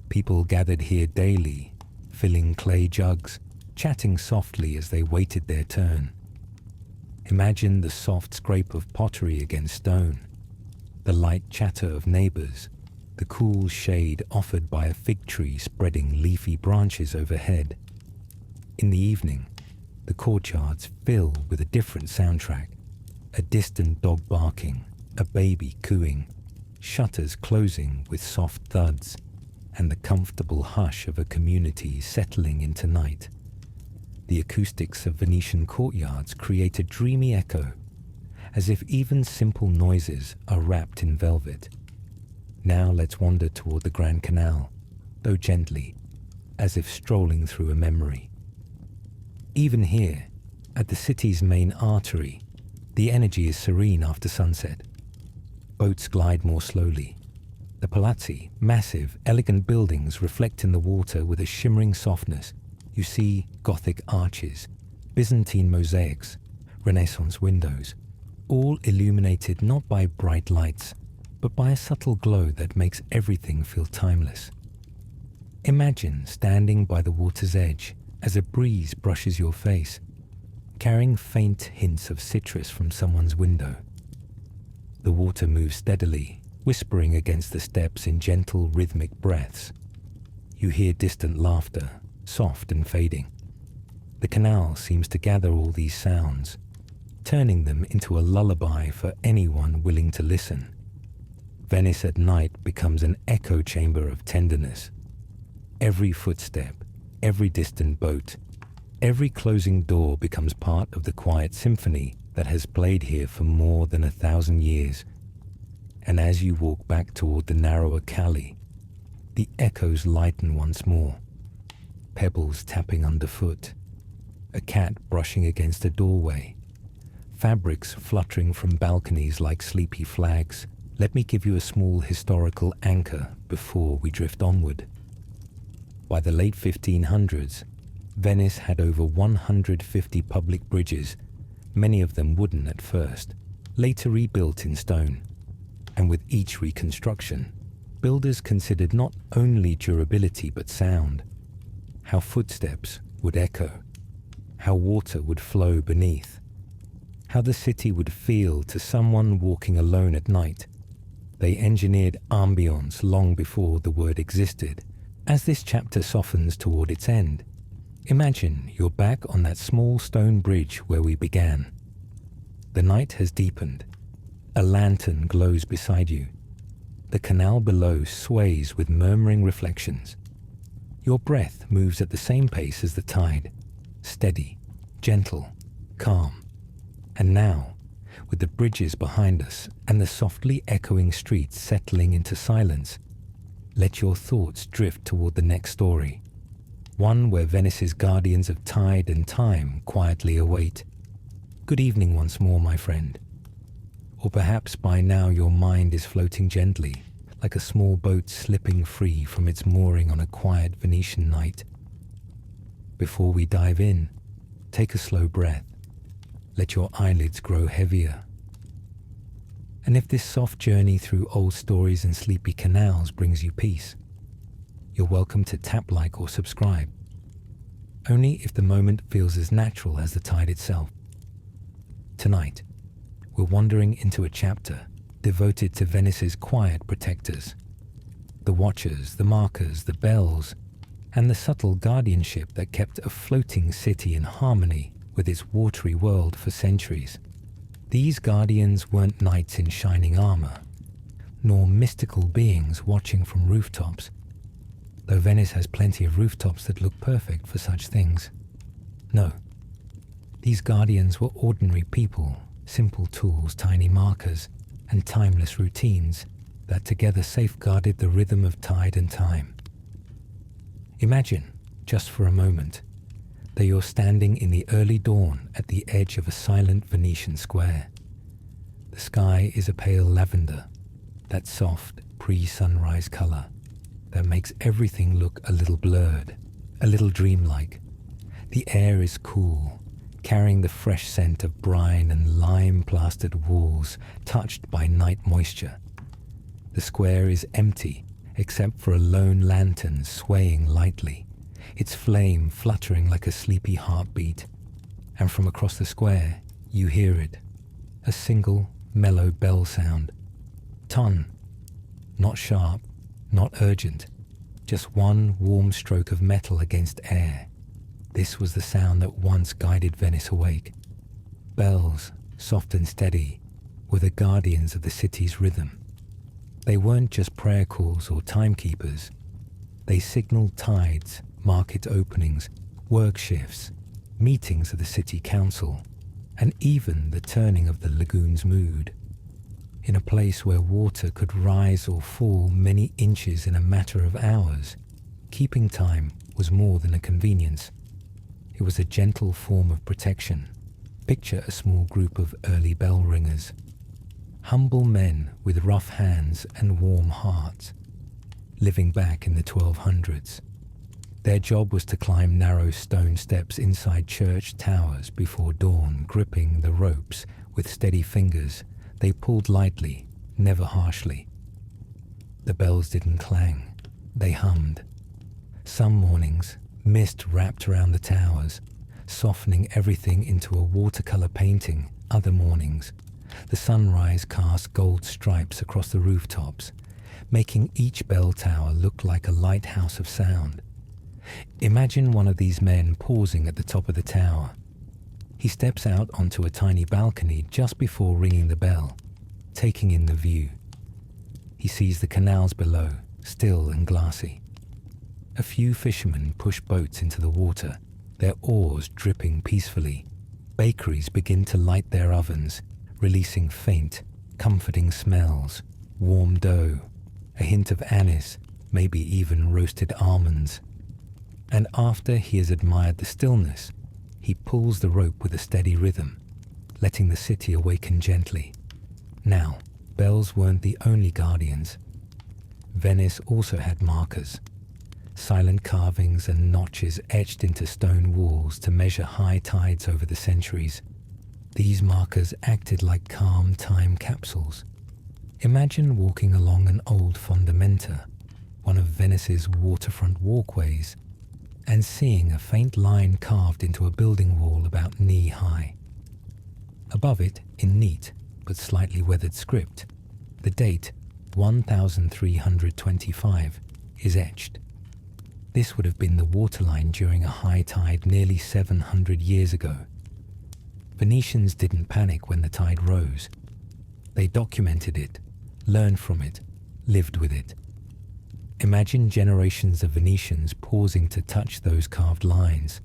People gathered here daily, filling clay jugs, chatting softly as they waited their turn. Imagine the soft scrape of pottery against stone, the light chatter of neighbors, the cool shade offered by a fig tree spreading leafy branches overhead. In the evening, the courtyards fill with a different soundtrack, a distant dog barking, a baby cooing, shutters closing with soft thuds, and the comfortable hush of a community settling into night. The acoustics of Venetian courtyards create a dreamy echo, as if even simple noises are wrapped in velvet. Now let's wander toward the Grand Canal, though gently, as if strolling through a memory. Even here, at the city's main artery, the energy is serene after sunset. Boats glide more slowly. The palazzi, massive, elegant buildings, reflect in the water with a shimmering softness. You see Gothic arches, Byzantine mosaics, Renaissance windows, all illuminated not by bright lights, but by a subtle glow that makes everything feel timeless. Imagine standing by the water's edge as a breeze brushes your face, carrying faint hints of citrus from someone's window. The water moves steadily, whispering against the steps in gentle rhythmic breaths. You hear distant laughter, soft and fading. The canal seems to gather all these sounds, turning them into a lullaby for anyone willing to listen. Venice at night becomes an echo chamber of tenderness. Every footstep, every distant boat, every closing door becomes part of the quiet symphony that has played here for more than 1,000 years. And as you walk back toward the narrower calle, the echoes lighten once more. Pebbles tapping underfoot, a cat brushing against a doorway, fabrics fluttering from balconies like sleepy flags. Let me give you a small historical anchor before we drift onward. By the late 1500s, Venice had over 150 public bridges, many of them wooden at first, later rebuilt in stone. And with each reconstruction, builders considered not only durability but sound, how footsteps would echo, how water would flow beneath, how the city would feel to someone walking alone at night. They engineered ambience long before the word existed. As this chapter softens toward its end, imagine you're back on that small stone bridge where we began. The night has deepened. A lantern glows beside you. The canal below sways with murmuring reflections. Your breath moves at the same pace as the tide, steady, gentle, calm. And now, with the bridges behind us and the softly echoing streets settling into silence, let your thoughts drift toward the next story, one where Venice's guardians of tide and time quietly await. Good evening once more, my friend. Or perhaps by now your mind is floating gently, like a small boat slipping free from its mooring on a quiet Venetian night. Before we dive in, take a slow breath. Let your eyelids grow heavier. And if this soft journey through old stories and sleepy canals brings you peace, you're welcome to tap like or subscribe, only if the moment feels as natural as the tide itself. Tonight, we're wandering into a chapter devoted to Venice's quiet protectors, the watchers, the markers, the bells, and the subtle guardianship that kept a floating city in harmony with its watery world for centuries. These guardians weren't knights in shining armor, nor mystical beings watching from rooftops, though Venice has plenty of rooftops that look perfect for such things. No, these guardians were ordinary people, simple tools, tiny markers, and timeless routines that together safeguarded the rhythm of tide and time. Imagine, just for a moment, that you're standing in the early dawn at the edge of a silent Venetian square. The sky is a pale lavender, that soft pre-sunrise color that makes everything look a little blurred, a little dreamlike. The air is cool, carrying the fresh scent of brine and lime-plastered walls touched by night moisture. The square is empty, except for a lone lantern swaying lightly, its flame fluttering like a sleepy heartbeat. And from across the square, you hear it, a single, mellow bell sound. Ton. Not sharp, not urgent, just one warm stroke of metal against air. This was the sound that once guided Venice awake. Bells, soft and steady, were the guardians of the city's rhythm. They weren't just prayer calls or timekeepers. They signaled tides, market openings, work shifts, meetings of the city council, and even the turning of the lagoon's mood. In a place where water could rise or fall many inches in a matter of hours, keeping time was more than a convenience. It was a gentle form of protection. Picture a small group of early bell ringers, humble men with rough hands and warm hearts, living back in the 1200s. Their job was to climb narrow stone steps inside church towers before dawn, gripping the ropes with steady fingers. They pulled lightly, never harshly. The bells didn't clang, they hummed. Some mornings, mist wrapped around the towers, softening everything into a watercolor painting. Other mornings, the sunrise cast gold stripes across the rooftops, making each bell tower look like a lighthouse of sound. Imagine one of these men pausing at the top of the tower. He steps out onto a tiny balcony just before ringing the bell, taking in the view. He sees the canals below, still and glassy. A few fishermen push boats into the water, their oars dripping peacefully. Bakeries begin to light their ovens, releasing faint, comforting smells, warm dough, a hint of anise, maybe even roasted almonds. And after he has admired the stillness, he pulls the rope with a steady rhythm, letting the city awaken gently. Now, bells weren't the only guardians. Venice also had markers, silent carvings and notches etched into stone walls to measure high tides over the centuries. These markers acted like calm time capsules. Imagine walking along an old fondamenta, one of Venice's waterfront walkways, and seeing a faint line carved into a building wall about knee-high. Above it, in neat but slightly weathered script, the date 1325 is etched. This would have been the waterline during a high tide nearly 700 years ago. Venetians didn't panic when the tide rose. They documented it, learned from it, lived with it. Imagine generations of Venetians pausing to touch those carved lines,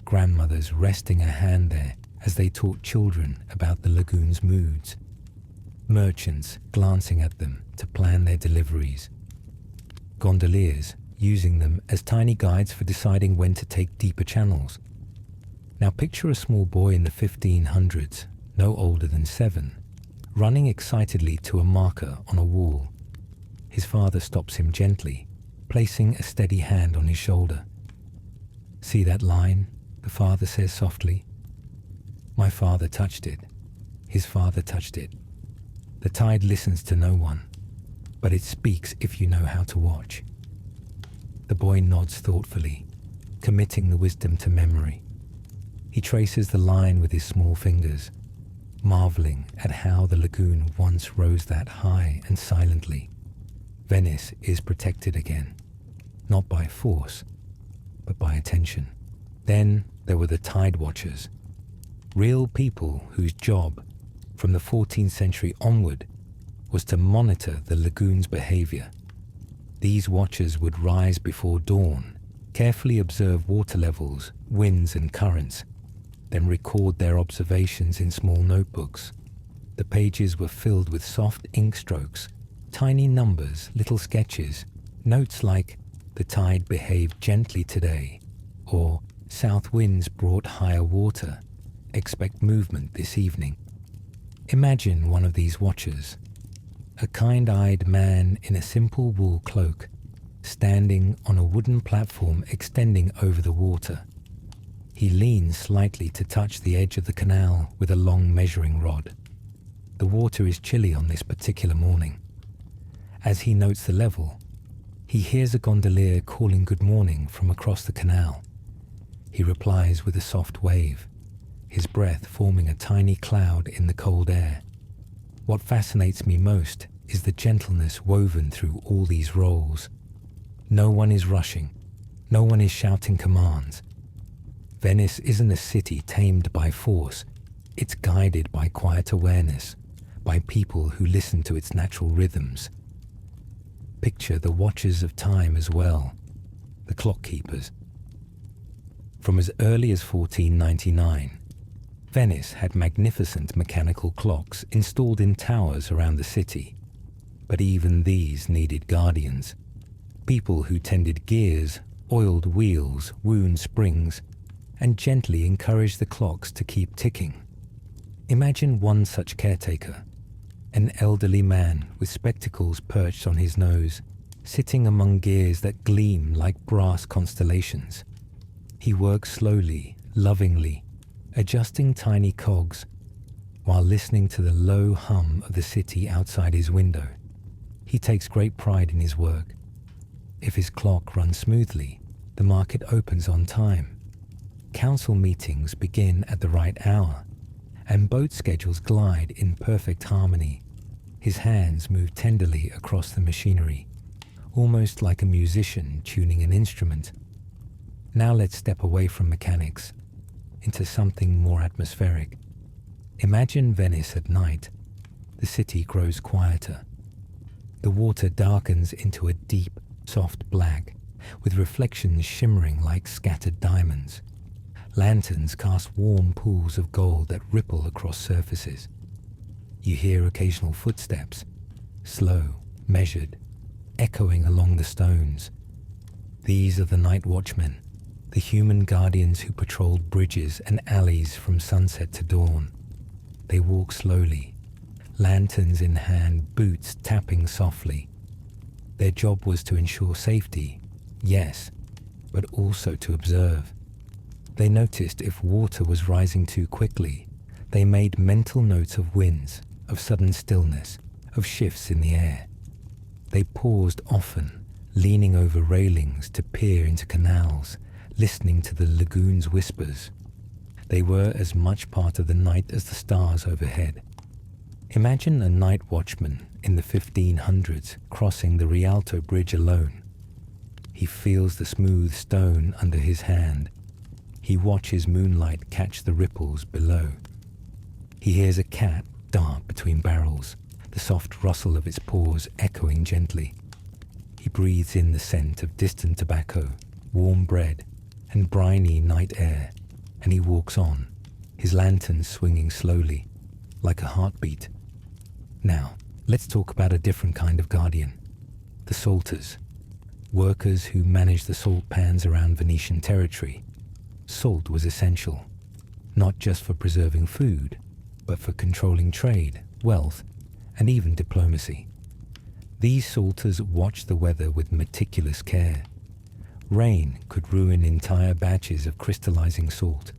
grandmothers resting a hand there as they taught children about the lagoon's moods, merchants glancing at them to plan their deliveries, gondoliers using them as tiny guides for deciding when to take deeper channels. Now picture a small boy in the 1500s, no older than 7, running excitedly to a marker on a wall. His father stops him gently, placing a steady hand on his shoulder. "See that line?" the father says softly. "My father touched it. His father touched it. The tide listens to no one, but it speaks if you know how to watch." The boy nods thoughtfully, committing the wisdom to memory. He traces the line with his small fingers, marveling at how the lagoon once rose that high and silently. Venice is protected again, not by force, but by attention. Then there were the tide watchers, real people whose job, from the 14th century onward, was to monitor the lagoon's behavior. These watchers would rise before dawn, carefully observe water levels, winds and currents, then record their observations in small notebooks. The pages were filled with soft ink strokes, tiny numbers, little sketches, notes like "the tide behaved gently today," or "south winds brought higher water, expect movement this evening." Imagine one of these watchers, a kind-eyed man in a simple wool cloak, standing on a wooden platform extending over the water. He leans slightly to touch the edge of the canal with a long measuring rod. The water is chilly on this particular morning. As he notes the level, he hears a gondolier calling good morning from across the canal. He replies with a soft wave, his breath forming a tiny cloud in the cold air. What fascinates me most is the gentleness woven through all these roles. No one is rushing. No one is shouting commands. Venice isn't a city tamed by force. It's guided by quiet awareness, by people who listen to its natural rhythms. Picture the watchers of time as well, the clock keepers. From as early as 1499, Venice had magnificent mechanical clocks installed in towers around the city. But even these needed guardians, people who tended gears, oiled wheels, wound springs, and gently encouraged the clocks to keep ticking. Imagine one such caretaker, an elderly man with spectacles perched on his nose, sitting among gears that gleam like brass constellations. He works slowly, lovingly, adjusting tiny cogs, while listening to the low hum of the city outside his window. He takes great pride in his work. If his clock runs smoothly, the market opens on time. Council meetings begin at the right hour, and boat schedules glide in perfect harmony. His hands move tenderly across the machinery, almost like a musician tuning an instrument. Now let's step away from mechanics into something more atmospheric. Imagine Venice at night. The city grows quieter. The water darkens into a deep, soft black, with reflections shimmering like scattered diamonds. Lanterns cast warm pools of gold that ripple across surfaces. You hear occasional footsteps, slow, measured, echoing along the stones. These are the night watchmen, the human guardians who patrolled bridges and alleys from sunset to dawn. They walk slowly, lanterns in hand, boots tapping softly. Their job was to ensure safety, yes, but also to observe. They noticed if water was rising too quickly. They made mental notes of winds, of sudden stillness, of shifts in the air. They paused often, leaning over railings to peer into canals, listening to the lagoon's whispers. They were as much part of the night as the stars overhead. Imagine a night watchman in the 1500s crossing the Rialto Bridge alone. He feels the smooth stone under his hand. He watches moonlight catch the ripples below. He hears a cat dart between barrels, the soft rustle of its paws echoing gently. He breathes in the scent of distant tobacco, warm bread, and briny night air, and he walks on, his lantern swinging slowly, like a heartbeat. Now, let's talk about a different kind of guardian, the salters, workers who manage the salt pans around Venetian territory. Salt was essential, not just for preserving food, but for controlling trade, wealth, and even diplomacy. These salters watched the weather with meticulous care. Rain could ruin entire batches of crystallizing salt.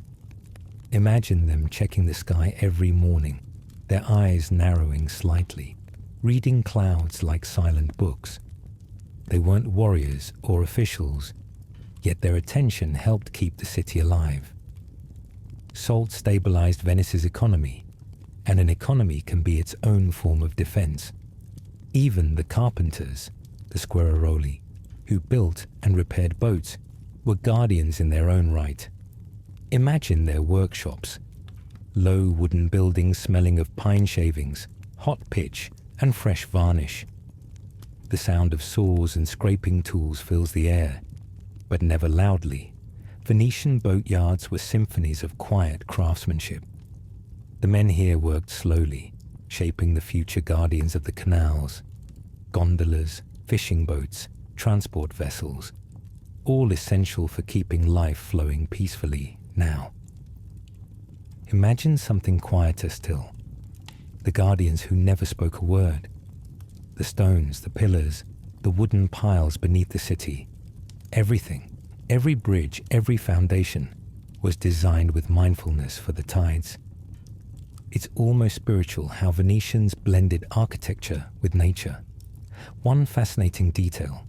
Imagine them checking the sky every morning, their eyes narrowing slightly, reading clouds like silent books. They weren't warriors or officials, yet their attention helped keep the city alive. Salt stabilized Venice's economy, and an economy can be its own form of defense. Even the carpenters, the squareroli, who built and repaired boats, were guardians in their own right. Imagine their workshops, low wooden buildings smelling of pine shavings, hot pitch, and fresh varnish. The sound of saws and scraping tools fills the air, but never loudly. Venetian boatyards were symphonies of quiet craftsmanship. The men here worked slowly, shaping the future guardians of the canals, gondolas, fishing boats, transport vessels, all essential for keeping life flowing peacefully now. Imagine something quieter still. The guardians who never spoke a word. The stones, the pillars, the wooden piles beneath the city. Everything, every bridge, every foundation was designed with mindfulness for the tides. It's almost spiritual how Venetians blended architecture with nature. One fascinating detail: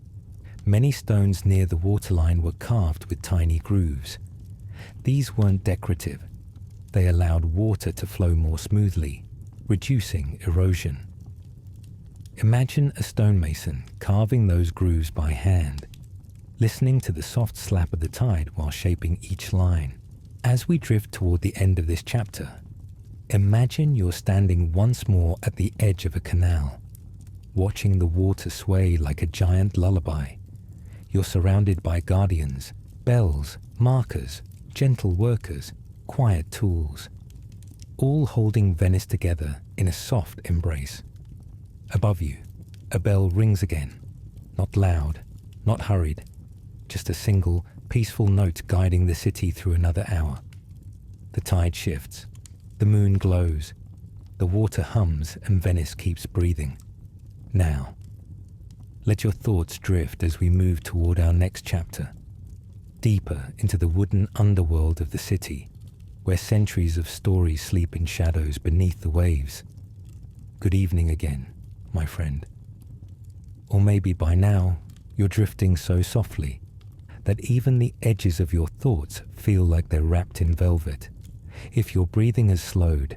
many stones near the waterline were carved with tiny grooves. These weren't decorative. They allowed water to flow more smoothly, reducing erosion. Imagine a stonemason carving those grooves by hand, listening to the soft slap of the tide while shaping each line. As we drift toward the end of this chapter, imagine you're standing once more at the edge of a canal, watching the water sway like a giant lullaby. You're surrounded by guardians, bells, markers, gentle workers, quiet tools, all holding Venice together in a soft embrace. Above you, a bell rings again, not loud, not hurried, just a single, peaceful note guiding the city through another hour. The tide shifts, the moon glows, the water hums, and Venice keeps breathing. Now, let your thoughts drift as we move toward our next chapter, deeper into the wooden underworld of the city, where centuries of stories sleep in shadows beneath the waves. Good evening again, my friend. Or maybe by now, you're drifting so softly that even the edges of your thoughts feel like they're wrapped in velvet. If your breathing has slowed,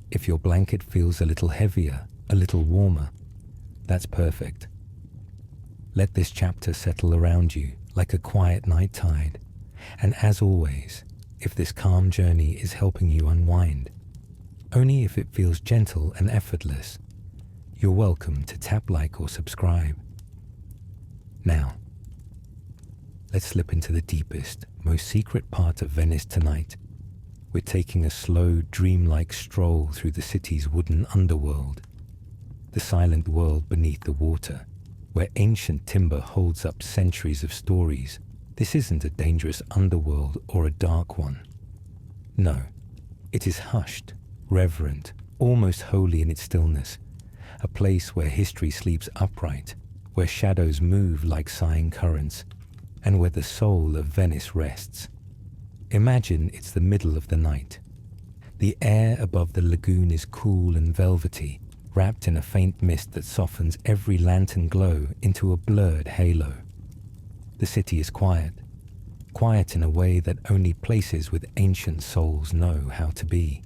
if your blanket feels a little heavier, a little warmer, that's perfect. Let this chapter settle around you like a quiet night tide. And as always, if this calm journey is helping you unwind, only if it feels gentle and effortless, you're welcome to tap like or subscribe. Now, let's slip into the deepest, most secret part of Venice tonight. We're taking a slow, dreamlike stroll through the city's wooden underworld, the silent world beneath the water, where ancient timber holds up centuries of stories. This isn't a dangerous underworld or a dark one. No, it is hushed, reverent, almost holy in its stillness, a place where history sleeps upright, where shadows move like sighing currents, and where the soul of Venice rests. Imagine it's the middle of the night. The air above the lagoon is cool and velvety, wrapped in a faint mist that softens every lantern glow into a blurred halo. The city is quiet, quiet in a way that only places with ancient souls know how to be.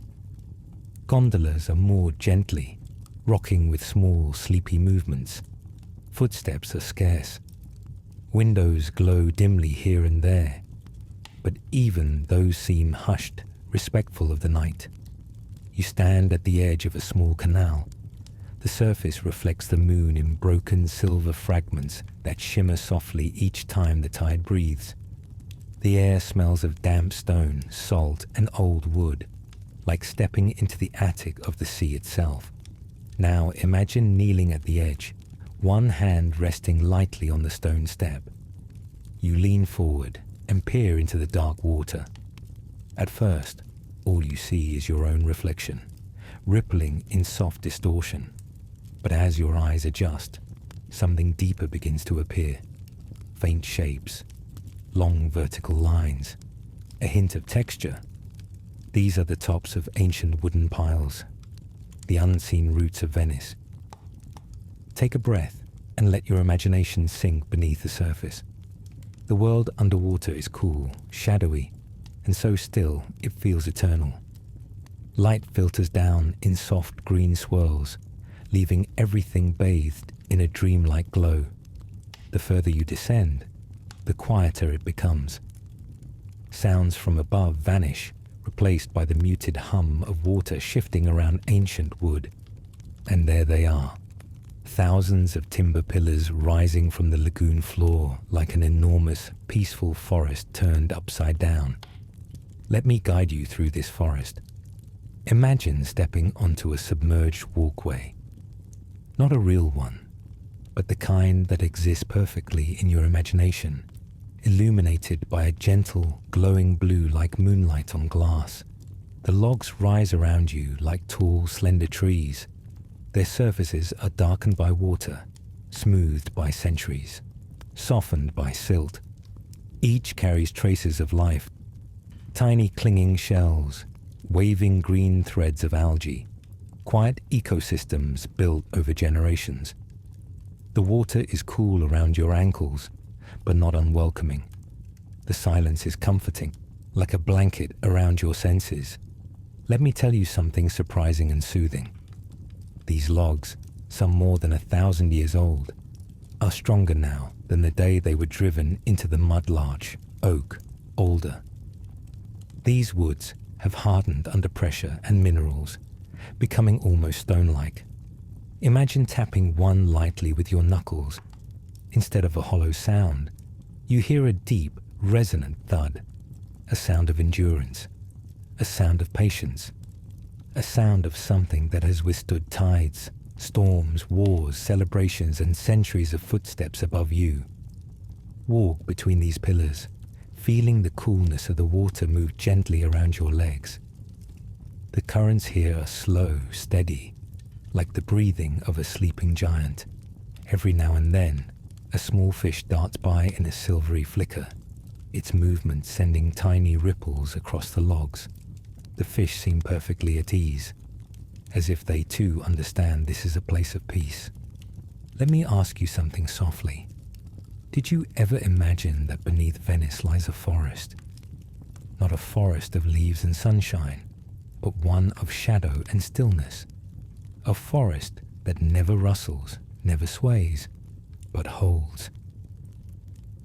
Gondolas are moored gently, rocking with small, sleepy movements. Footsteps are scarce. Windows glow dimly here and there, but even those seem hushed, respectful of the night. You stand at the edge of a small canal, The surface reflects the moon in broken silver fragments that shimmer softly each time the tide breathes. The air smells of damp stone, salt, and old wood, like stepping into the attic of the sea itself. Now imagine kneeling at the edge, one hand resting lightly on the stone step. You lean forward and peer into the dark water. At first, all you see is your own reflection, rippling in soft distortion. But as your eyes adjust, something deeper begins to appear. Faint shapes, long vertical lines, a hint of texture. These are the tops of ancient wooden piles, the unseen roots of Venice. Take a breath and let your imagination sink beneath the surface. The world underwater is cool, shadowy, and so still it feels eternal. Light filters down in soft green swirls, leaving everything bathed in a dreamlike glow. The further you descend, the quieter it becomes. Sounds from above vanish, replaced by the muted hum of water shifting around ancient wood. And there they are, thousands of timber pillars rising from the lagoon floor like an enormous, peaceful forest turned upside down. Let me guide you through this forest. Imagine stepping onto a submerged walkway. Not a real one, but the kind that exists perfectly in your imagination, illuminated by a gentle, glowing blue like moonlight on glass. The logs rise around you like tall, slender trees. Their surfaces are darkened by water, smoothed by centuries, softened by silt. Each carries traces of life, tiny clinging shells, waving green threads of algae, quiet ecosystems built over generations. The water is cool around your ankles, but not unwelcoming. The silence is comforting, like a blanket around your senses. Let me tell you something surprising and soothing. These logs, some more than 1,000 years old, are stronger now than the day they were driven into the mud larch, oak, alder. These woods have hardened under pressure and minerals, becoming almost stone-like. Imagine tapping one lightly with your knuckles. Instead of a hollow sound, you hear a deep, resonant thud, a sound of endurance, a sound of patience, a sound of something that has withstood tides, storms, wars, celebrations, and centuries of footsteps above you. Walk between these pillars, feeling the coolness of the water move gently around your legs. The currents here are slow, steady, like the breathing of a sleeping giant. Every now and then, a small fish darts by in a silvery flicker, its movement sending tiny ripples across the logs. The fish seem perfectly at ease, as if they too understand this is a place of peace. Let me ask you something softly. Did you ever imagine that beneath Venice lies a forest? Not a forest of leaves and sunshine, but one of shadow and stillness. A forest that never rustles, never sways, but holds.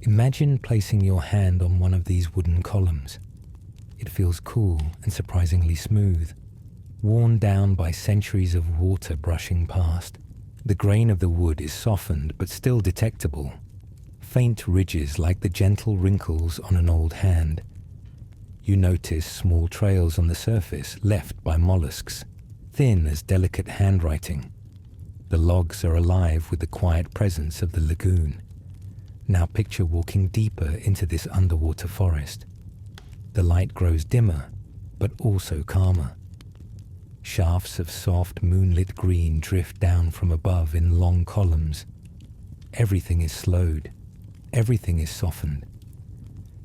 Imagine placing your hand on one of these wooden columns. It feels cool and surprisingly smooth, worn down by centuries of water brushing past. The grain of the wood is softened but still detectable. Faint ridges like the gentle wrinkles on an old hand. You notice small trails on the surface left by mollusks, thin as delicate handwriting. The logs are alive with the quiet presence of the lagoon. Now picture walking deeper into this underwater forest. The light grows dimmer, but also calmer. Shafts of soft moonlit green drift down from above in long columns. Everything is slowed. Everything is softened.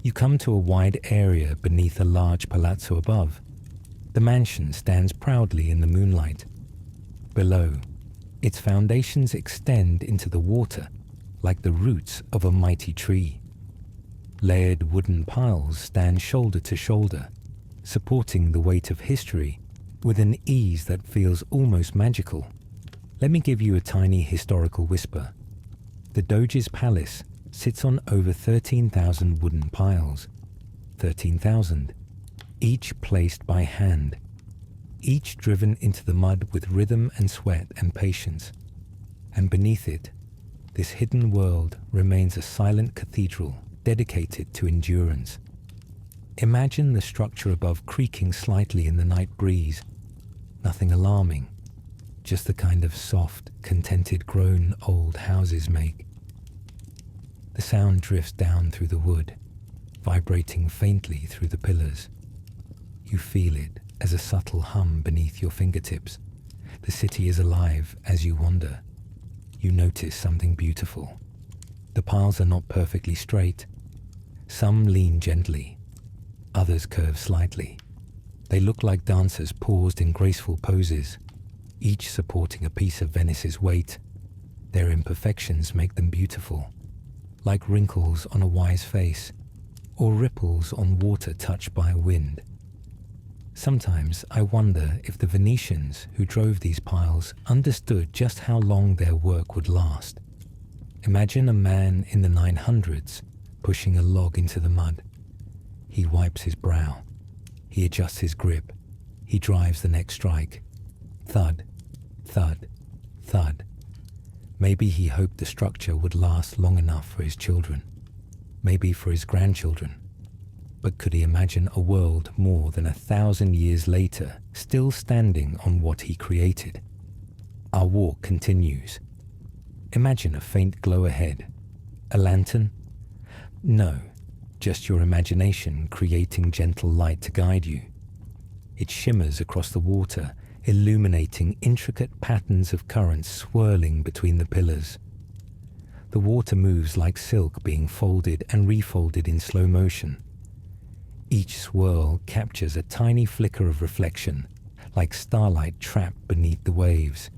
You come to a wide area beneath a large palazzo above. The mansion stands proudly in the moonlight. Below, its foundations extend into the water like the roots of a mighty tree. Layered wooden piles stand shoulder to shoulder, supporting the weight of history with an ease that feels almost magical. Let me give you a tiny historical whisper. The Doge's palace sits on over 13,000 wooden piles. 13,000, each placed by hand, each driven into the mud with rhythm and sweat and patience. And beneath it, this hidden world remains a silent cathedral dedicated to endurance. Imagine the structure above creaking slightly in the night breeze. Nothing alarming, just the kind of soft, contented groan old houses make. The sound drifts down through the wood, vibrating faintly through the pillars. You feel it as a subtle hum beneath your fingertips. The city is alive as you wander. You notice something beautiful. The piles are not perfectly straight. Some lean gently, others curve slightly. They look like dancers paused in graceful poses, each supporting a piece of Venice's weight. Their imperfections make them beautiful, like wrinkles on a wise face, or ripples on water touched by a wind. Sometimes I wonder if the Venetians who drove these piles understood just how long their work would last. Imagine a man in the 900s pushing a log into the mud. He wipes his brow. He adjusts his grip. He drives the next strike. Thud, thud, thud. Maybe he hoped the structure would last long enough for his children, maybe for his grandchildren. But could he imagine a world more than 1,000 years later still standing on what he created? Our walk continues. Imagine a faint glow ahead. A lantern? No, just your imagination creating gentle light to guide you. It shimmers across the water, illuminating intricate patterns of currents swirling between the pillars. The water moves like silk being folded and refolded in slow motion. Each swirl captures a tiny flicker of reflection, like starlight trapped beneath the waves.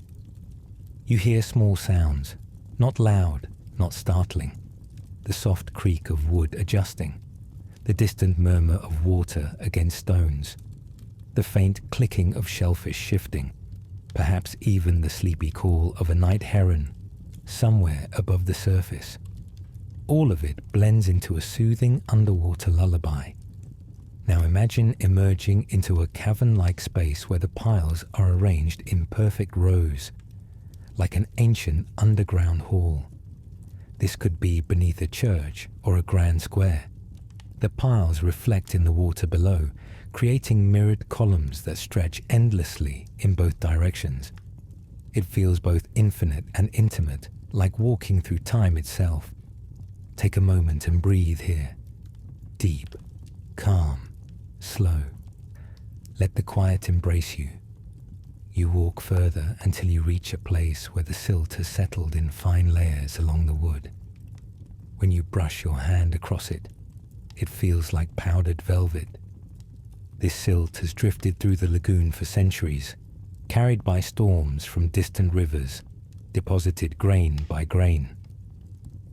You hear small sounds, not loud, not startling. The soft creak of wood adjusting, the distant murmur of water against stones, the faint clicking of shellfish shifting, perhaps even the sleepy call of a night heron somewhere above the surface. All of it blends into a soothing underwater lullaby. Now imagine emerging into a cavern-like space where the piles are arranged in perfect rows, like an ancient underground hall. This could be beneath a church or a grand square. The piles reflect in the water below, creating mirrored columns that stretch endlessly in both directions. It feels both infinite and intimate, like walking through time itself. Take a moment and breathe here. Deep, calm, slow. Let the quiet embrace you. You walk further until you reach a place where the silt has settled in fine layers along the wood. When you brush your hand across it, it feels like powdered velvet. This silt has drifted through the lagoon for centuries, carried by storms from distant rivers, deposited grain by grain.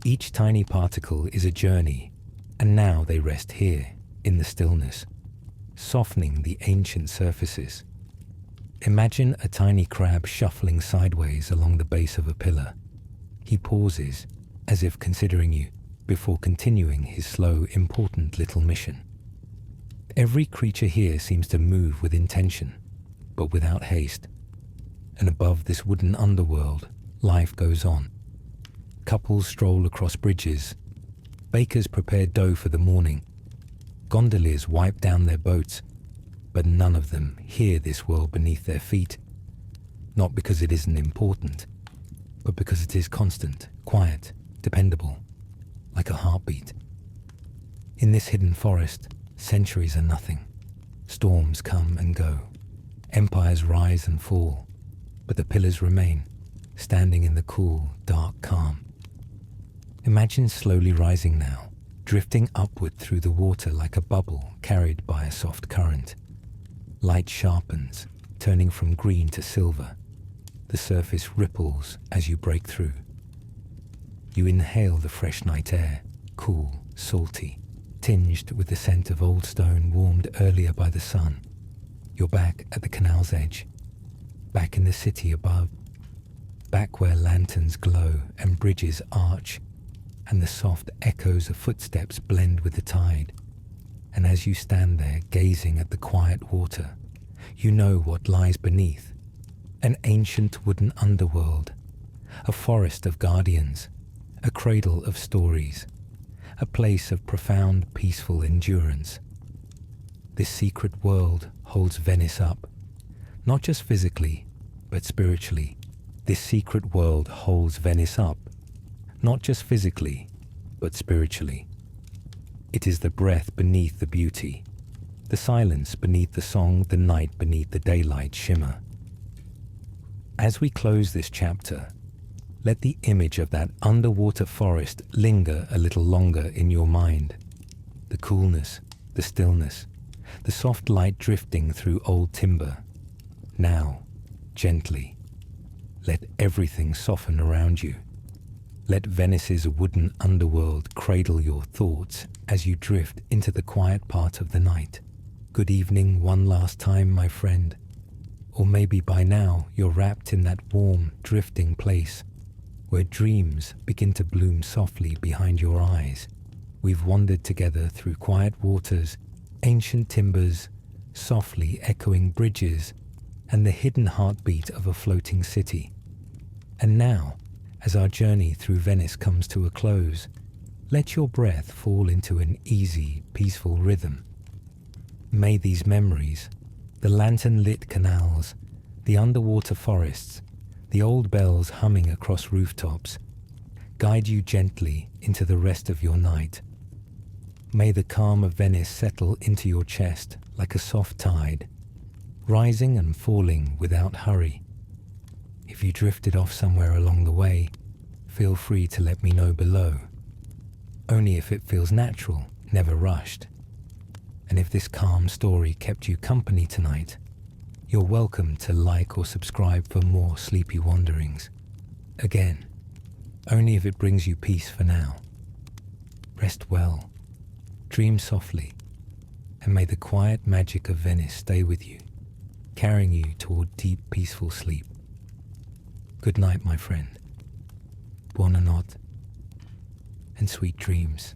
Each tiny particle is a journey, and now they rest here in the stillness, softening the ancient surfaces. Imagine a tiny crab shuffling sideways along the base of a pillar. He pauses, as if considering you, before continuing his slow, important little mission. Every creature here seems to move with intention, but without haste. And above this wooden underworld, life goes on. Couples stroll across bridges. Bakers prepare dough for the morning. Gondoliers wipe down their boats, but none of them hear this world beneath their feet. Not because it isn't important, but because it is constant, quiet, dependable, like a heartbeat. In this hidden forest, centuries are nothing. Storms come and go. Empires rise and fall, but the pillars remain, standing in the cool, dark calm. Imagine slowly rising now, drifting upward through the water like a bubble carried by a soft current. Light sharpens, turning from green to silver. The surface ripples as you break through. You inhale the fresh night air, cool, salty, tinged with the scent of old stone warmed earlier by the sun. You're back at the canal's edge, back in the city above, back where lanterns glow and bridges arch, and the soft echoes of footsteps blend with the tide. And as you stand there gazing at the quiet water, You know what lies beneath. An ancient wooden underworld, a forest of guardians, a cradle of stories, a place of profound, peaceful endurance. This secret world holds Venice up, not just physically, but spiritually. This secret world holds Venice up, not just physically, but spiritually. It is the breath beneath the beauty, the silence beneath the song, the night beneath the daylight shimmer. As we close this chapter, let the image of that underwater forest linger a little longer in your mind. The coolness, the stillness, the soft light drifting through old timber. Now, gently, let everything soften around you. Let Venice's wooden underworld cradle your thoughts as you drift into the quiet part of the night. Good evening one last time, my friend. Or maybe by now you're wrapped in that warm, drifting place where dreams begin to bloom softly behind your eyes. We've wandered together through quiet waters, ancient timbers, softly echoing bridges, and the hidden heartbeat of a floating city. And now, as our journey through Venice comes to a close, let your breath fall into an easy, peaceful rhythm. May these memories, the lantern-lit canals, the underwater forests, the old bells humming across rooftops, guide you gently into the rest of your night. May the calm of Venice settle into your chest like a soft tide, rising and falling without hurry. If you drifted off somewhere along the way, feel free to let me know below. Only if it feels natural, never rushed. And if this calm story kept you company tonight, you're welcome to like or subscribe for more sleepy wanderings. Again, only if it brings you peace for now. Rest well, dream softly, and may the quiet magic of Venice stay with you, carrying you toward deep, peaceful sleep. Good night, my friend. Buonanotte, and sweet dreams.